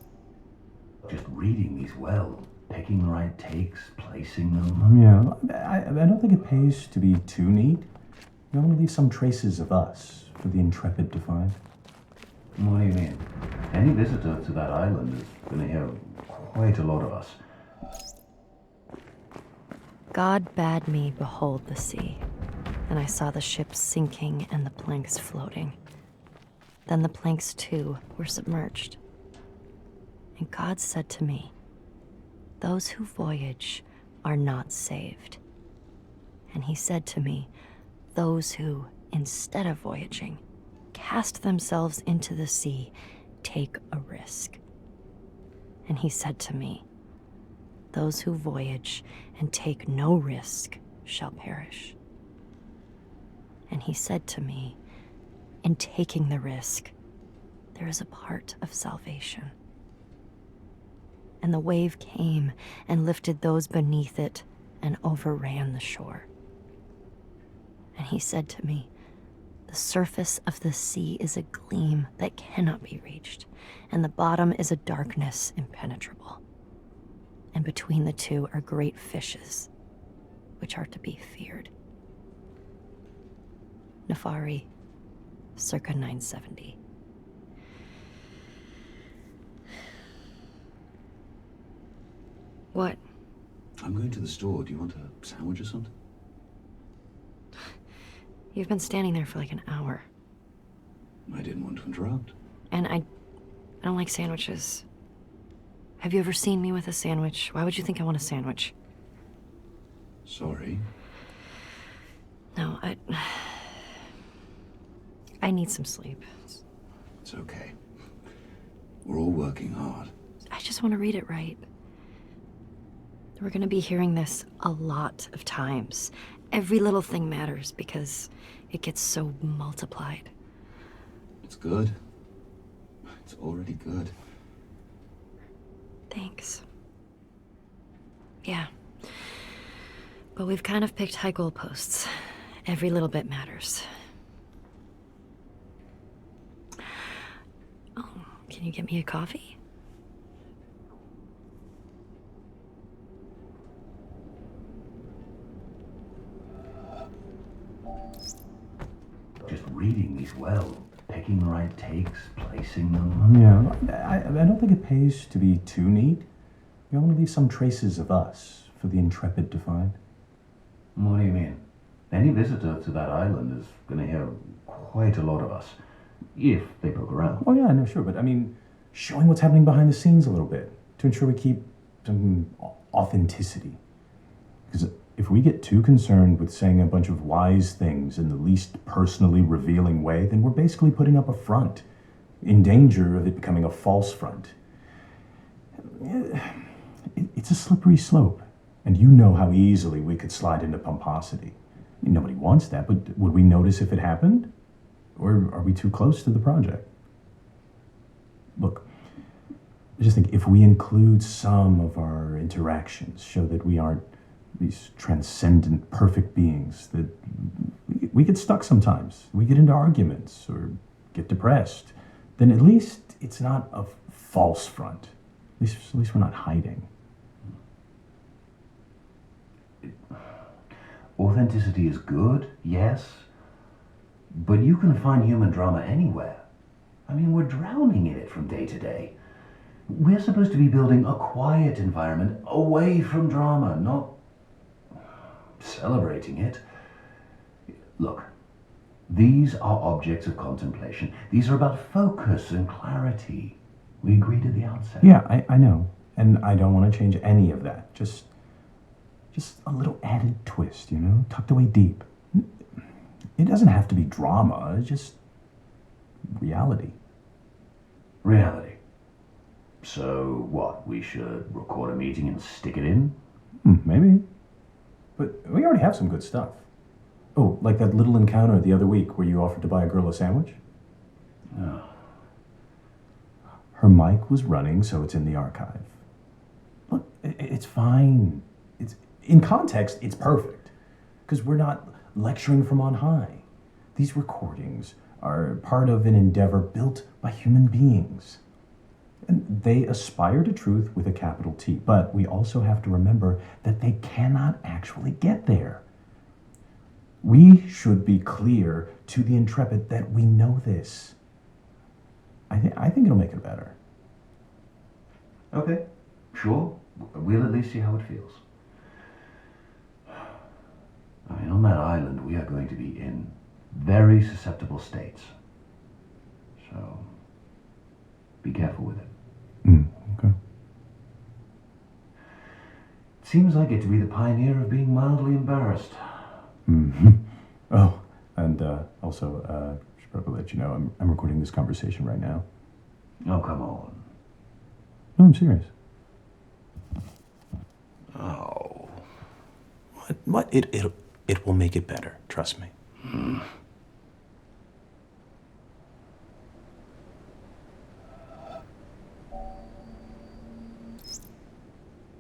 Just reading these well, picking the right takes, placing them. Yeah, I don't think it pays to be too neat. We want to leave some traces of us for the intrepid to find. What do you mean? Any visitor to that island is going to hear quite a lot of us. God bade me behold the sea, and I saw the ship sinking and the planks floating. Then the planks too were submerged. And God said to me, "Those who voyage are not saved." And he said to me, "Those who, instead of voyaging, cast themselves into the sea, take a risk." And he said to me, "Those who voyage and take no risk shall perish." And he said to me, "In taking the risk, there is a part of salvation." And the wave came and lifted those beneath it and overran the shore. And he said to me, "The surface of the sea is a gleam that cannot be reached, and the bottom is a darkness impenetrable. And between the two are great fishes, which are to be feared." Nefari, circa 970. What? I'm going to the store. Do you want a sandwich or something? You've been standing there for like an hour. I didn't want to interrupt. And I don't like sandwiches. Have you ever seen me with a sandwich? Why would you think I want a sandwich? Sorry. No, I need some sleep. It's okay. We're all working hard. I just want to read it right. We're going to be hearing this a lot of times. Every little thing matters because it gets so multiplied. It's good. It's already good. Thanks. Yeah. But we've kind of picked high goalposts. Every little bit matters. Oh, can you get me a coffee? Just reading these well, picking the right takes, placing them. Yeah, I don't think it pays to be too neat. We want to leave some traces of us for the intrepid to find. What do you mean? Any visitor to that island is going to hear quite a lot of us, if they poke around. Oh yeah, no, sure, but I mean, showing what's happening behind the scenes a little bit to ensure we keep some authenticity. Because if we get too concerned with saying a bunch of wise things in the least personally revealing way, then we're basically putting up a front, in danger of it becoming a false front. It's a slippery slope, and you know how easily we could slide into pomposity. I mean, nobody wants that, but would we notice if it happened? Or are we too close to the project? Look, I just think if we include some of our interactions, show that we aren't these transcendent, perfect beings, that we get stuck sometimes. We get into arguments or get depressed. Then at least it's not a false front. At least we're not hiding. Authenticity is good, yes, but you can find human drama anywhere. I mean, we're drowning in it from day to day. We're supposed to be building a quiet environment away from drama, not celebrating it. Look, these are objects of contemplation. These are about focus and clarity. We agreed at the outset. Yeah, I know. And I don't want to change any of that. Just a little added twist, tucked away deep. It doesn't have to be drama, it's just reality. Reality. So what, we should record a meeting and stick it in? Maybe. But we already have some good stuff. Oh, like that little encounter the other week where you offered to buy a girl a sandwich? Oh. Her mic was running, so it's in the archive. Look, it's fine. It's in context, it's perfect. Because we're not lecturing from on high. These recordings are part of an endeavor built by human beings. And they aspire to truth with a capital T, but we also have to remember that they cannot actually get there. We should be clear to the intrepid that we know this. I think it'll make it better. Okay, sure. We'll at least see how it feels. I mean, on that island, we are going to be in very susceptible states. So, be careful with it. Okay. It seems I get to be the pioneer of being mildly embarrassed. Mm-hmm. Oh, and also, should probably let you know, I'm recording this conversation right now. Oh, come on. No, I'm serious. Oh. What? It will make it better. Trust me.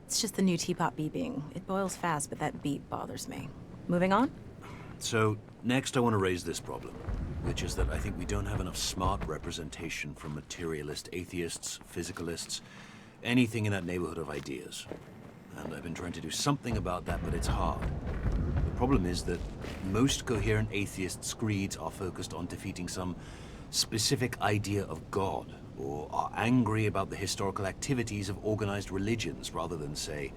It's just the new teapot beeping. It boils fast, but that beep bothers me. Moving on? So, next I want to raise this problem, which is that I think we don't have enough smart representation from materialist atheists, physicalists, anything in that neighborhood of ideas. And I've been trying to do something about that, but it's hard. The problem is that most coherent atheists' creeds are focused on defeating some specific idea of God, or are angry about the historical activities of organized religions, rather than, say,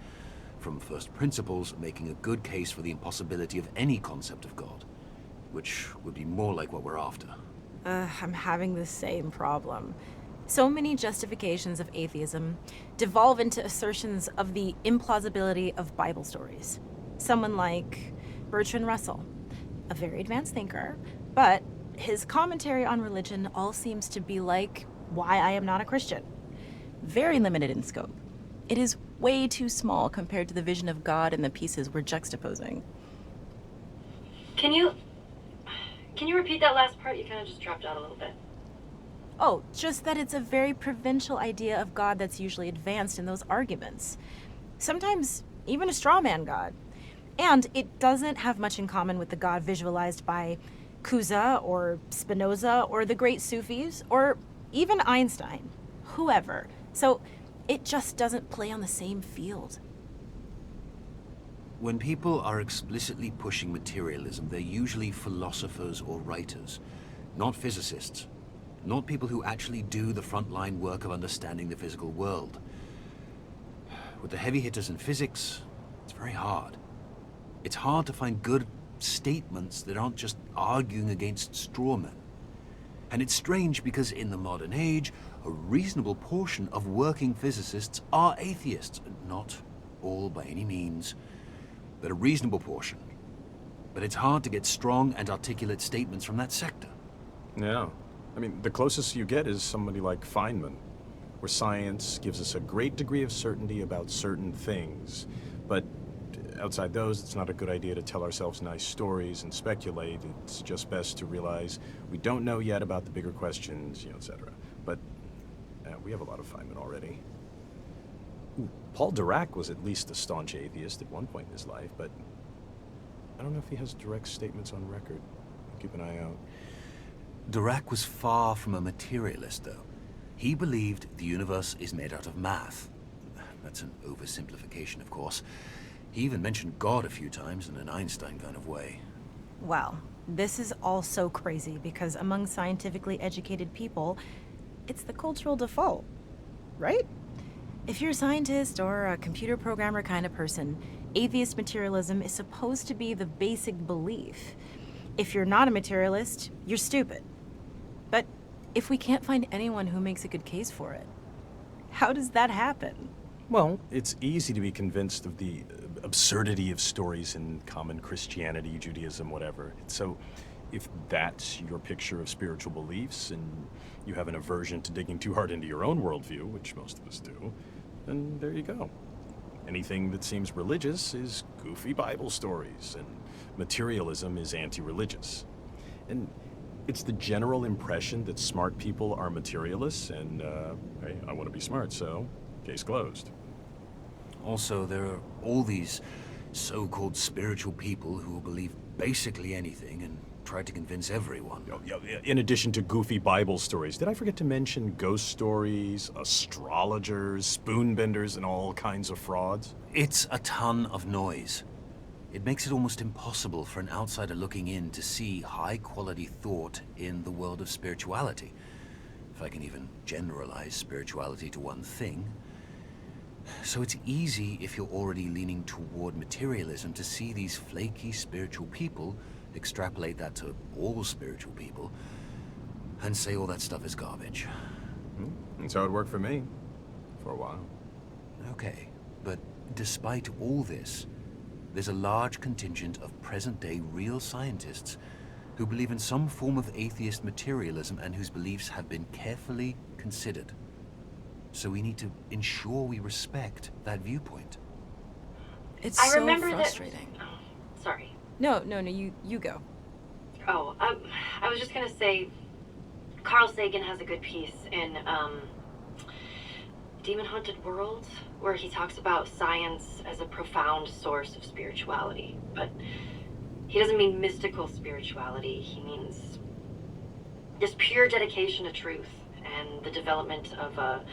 from first principles, making a good case for the impossibility of any concept of God, which would be more like what we're after. I'm having the same problem. So many justifications of atheism devolve into assertions of the implausibility of Bible stories. Someone like Bertrand Russell, a very advanced thinker, but his commentary on religion all seems to be like Why I Am Not a Christian. Very limited in scope. It is way too small compared to the vision of God and the pieces we're juxtaposing. Can you repeat that last part? You kind of just dropped out a little bit. Oh, just that it's a very provincial idea of God that's usually advanced in those arguments. Sometimes even a straw man God. And it doesn't have much in common with the God visualized by Cusa or Spinoza or the great Sufis or even Einstein, whoever. So it just doesn't play on the same field. When people are explicitly pushing materialism, they're usually philosophers or writers, not physicists, not people who actually do the frontline work of understanding the physical world. With the heavy hitters in physics, it's very hard. It's hard to find good statements that aren't just arguing against straw men. And it's strange because in the modern age, a reasonable portion of working physicists are atheists. Not all by any means, but a reasonable portion. But it's hard to get strong and articulate statements from that sector. Yeah. I mean, the closest you get is somebody like Feynman, where science gives us a great degree of certainty about certain things, but outside those, it's not a good idea to tell ourselves nice stories and speculate. It's just best to realize we don't know yet about the bigger questions, etc. But we have a lot of Feynman already. Paul Dirac was at least a staunch atheist at one point in his life, but I don't know if he has direct statements on record. Keep an eye out. Dirac was far from a materialist, though. He believed the universe is made out of math. That's an oversimplification, of course. He even mentioned God a few times in an Einstein kind of way. Well, this is all so crazy because among scientifically educated people, it's the cultural default, right? If you're a scientist or a computer programmer kind of person, atheist materialism is supposed to be the basic belief. If you're not a materialist, you're stupid. But if we can't find anyone who makes a good case for it, how does that happen? Well, it's easy to be convinced of the absurdity of stories in common Christianity, Judaism, whatever. So if that's your picture of spiritual beliefs and you have an aversion to digging too hard into your own worldview, which most of us do, then there you go. Anything that seems religious is goofy Bible stories, and materialism is anti-religious. And It's the general impression that smart people are materialists, and, hey, I want to be smart, so case closed. Also, there are all these so-called spiritual people who will believe basically anything and try to convince everyone. In addition to goofy Bible stories, did I forget to mention ghost stories, astrologers, spoonbenders, and all kinds of frauds? It's a ton of noise. It makes it almost impossible for an outsider looking in to see high-quality thought in the world of spirituality. If I can even generalize spirituality to one thing. So it's easy, if you're already leaning toward materialism, to see these flaky spiritual people, extrapolate that to all spiritual people, and say all that stuff is garbage. That's how it worked for me. For a while. Okay, but despite all this, there's a large contingent of present-day real scientists who believe in some form of atheist materialism and whose beliefs have been carefully considered. So we need to ensure we respect that viewpoint. It's I so remember frustrating. that. Oh, sorry. No, you go. Oh, I was just gonna say, Carl Sagan has a good piece in Demon Haunted World, where he talks about science as a profound source of spirituality. But he doesn't mean mystical spirituality. He means this pure dedication to truth and the development of a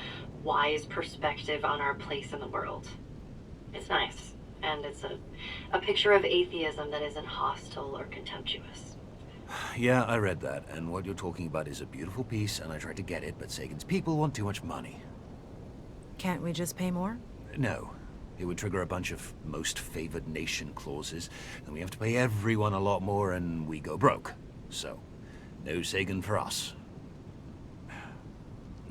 wise perspective on our place in the world. It's nice, and it's a picture of atheism that isn't hostile or contemptuous. Yeah, I read that, and what you're talking about is a beautiful piece, and I tried to get it, but Sagan's people want too much money. Can't we just pay more? No. It would trigger a bunch of most favored nation clauses, and we have to pay everyone a lot more, and we go broke. So, no Sagan for us.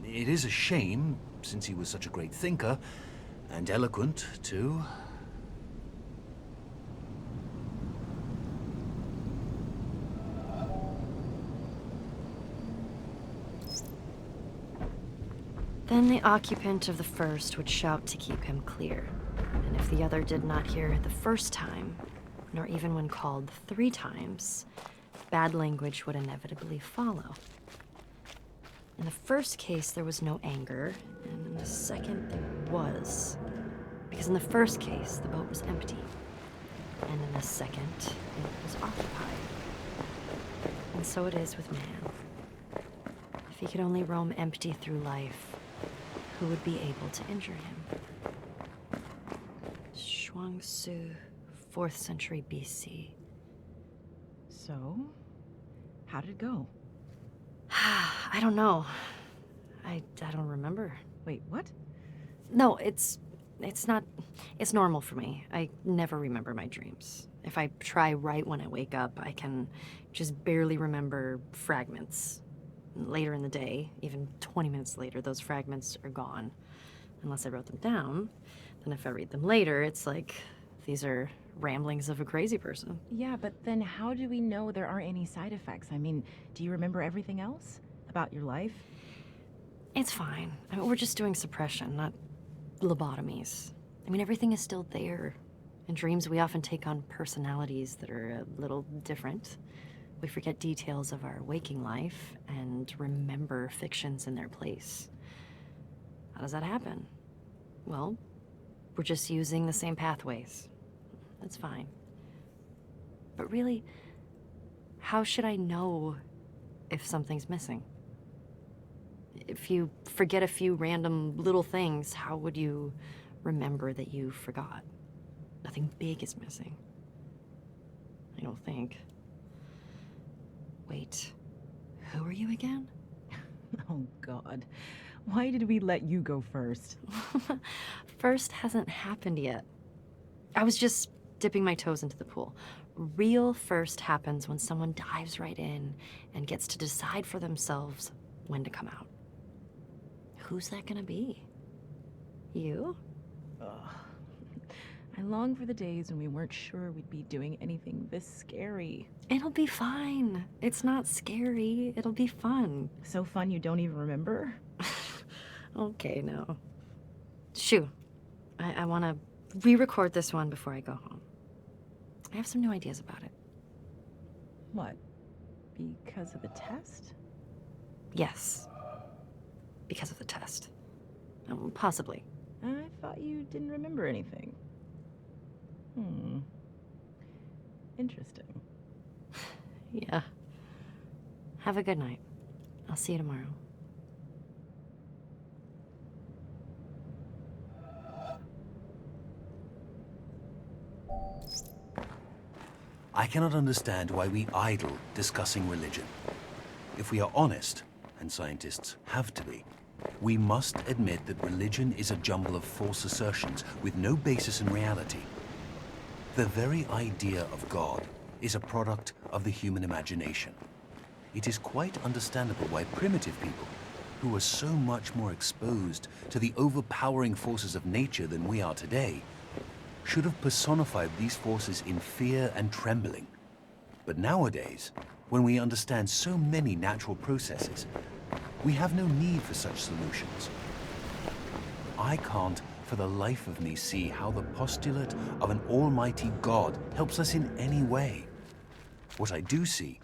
It is a shame, since he was such a great thinker, and eloquent, too. Then the occupant of the first would shout to keep him clear. And if the other did not hear it the first time, nor even when called 3 times, bad language would inevitably follow. In the first case, there was no anger, and in the second, there was. Because in the first case, the boat was empty, and in the second, it was occupied. And so it is with man. If he could only roam empty through life, who would be able to injure him? Shuangsu, 4th century BC. So, how did it go? I don't know. I don't remember. Wait, what? No, it's not. It's normal for me. I never remember my dreams. If I try right when I wake up, I can just barely remember fragments. Later in the day, even 20 minutes later, those fragments are gone. Unless I wrote them down. Then if I read them later, it's like these are ramblings of a crazy person. Yeah, but then how do we know there aren't any side effects? I mean, do you remember everything else about your life? It's fine. I mean, we're just doing suppression, not lobotomies. I mean, everything is still there. In dreams, we often take on personalities that are a little different. We forget details of our waking life and remember fictions in their place. How does that happen? Well, we're just using the same pathways. That's fine. But really, how should I know if something's missing? If you forget a few random little things, how would you remember that you forgot? Nothing big is missing. I don't think. Wait, who are you again? Oh, God. Why did we let you go first? First hasn't happened yet. I was just dipping my toes into the pool. Real first happens when someone dives right in and gets to decide for themselves when to come out. Who's that gonna be? You? Ugh. I long for the days when we weren't sure we'd be doing anything this scary. It'll be fine. It's not scary. It'll be fun. So fun you don't even remember? Okay, no. Shoo. I want to re-record this one before I go home. I have some new ideas about it. What? Because of the test? Yes. Because of the test. Possibly. I thought you didn't remember anything. Interesting. Yeah. Have a good night. I'll see you tomorrow. I cannot understand why we idle discussing religion. If we are honest, and scientists have to be, we must admit that religion is a jumble of false assertions with no basis in reality. The very idea of God is a product of the human imagination. It is quite understandable why primitive people, who were so much more exposed to the overpowering forces of nature than we are today, should have personified these forces in fear and trembling. But nowadays, when we understand so many natural processes, we have no need for such solutions. I can't, for the life of me, see how the postulate of an almighty God helps us in any way. What I do see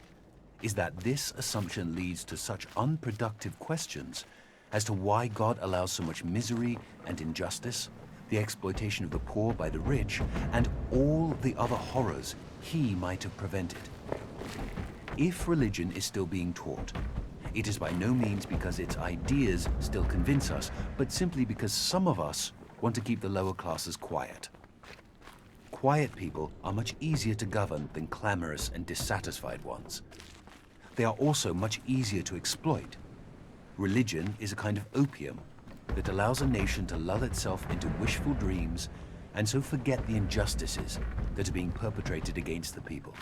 is that this assumption leads to such unproductive questions as to why God allows so much misery and injustice, the exploitation of the poor by the rich, and all the other horrors he might have prevented. If religion is still being taught, it is by no means because its ideas still convince us, but simply because some of us want to keep the lower classes quiet. Quiet people are much easier to govern than clamorous and dissatisfied ones. They are also much easier to exploit. Religion is a kind of opium that allows a nation to lull itself into wishful dreams and so forget the injustices that are being perpetrated against the people.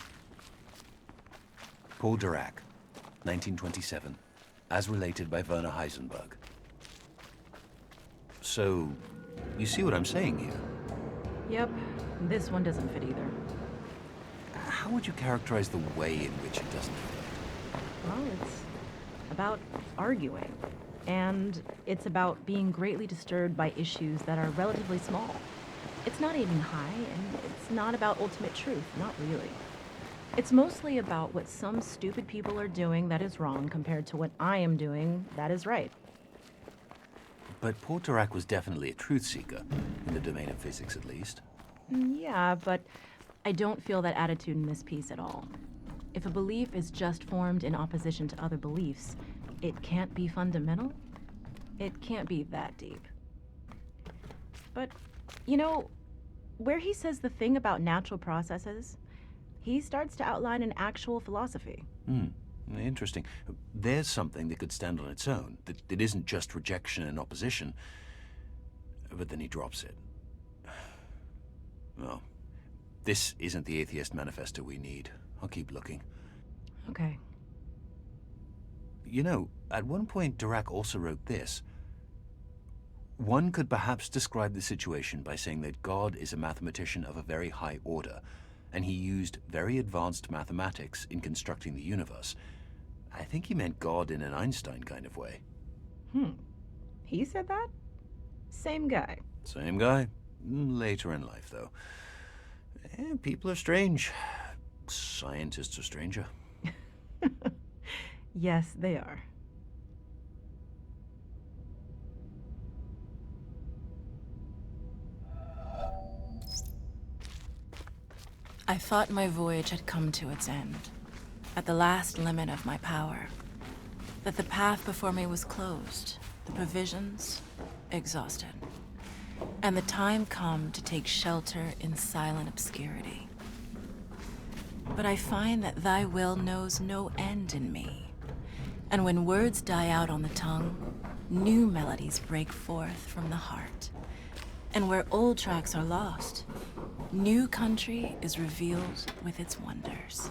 Paul Dirac, 1927, as related by Werner Heisenberg. So, you see what I'm saying here? Yep, this one doesn't fit either. How would you characterize the way in which it doesn't fit? Well, it's about arguing. And it's about being greatly disturbed by issues that are relatively small. It's not aiming high, and it's not about ultimate truth, not really. It's mostly about what some stupid people are doing that is wrong compared to what I am doing that is right. But Paul Dirac was definitely a truth seeker, in the domain of physics at least. Yeah, but I don't feel that attitude in this piece at all. If a belief is just formed in opposition to other beliefs, it can't be fundamental? It can't be that deep. But, you know, where he says the thing about natural processes, he starts to outline an actual philosophy. Interesting. There's something that could stand on its own, that it isn't just rejection and opposition. But then he drops it. Well, this isn't the atheist manifesto we need. I'll keep looking. Okay. You know, at one point Dirac also wrote this. One could perhaps describe the situation by saying that God is a mathematician of a very high order, and he used very advanced mathematics in constructing the universe. I think he meant God in an Einstein kind of way. He said that? Same guy. Same guy. Later in life, though. People are strange. Scientists are stranger. Yes, they are. I thought my voyage had come to its end, at the last limit of my power, that the path before me was closed, the provisions exhausted, and the time come to take shelter in silent obscurity. But I find that thy will knows no end in me, and when words die out on the tongue, new melodies break forth from the heart, and where old tracks are lost, new country is revealed with its wonders.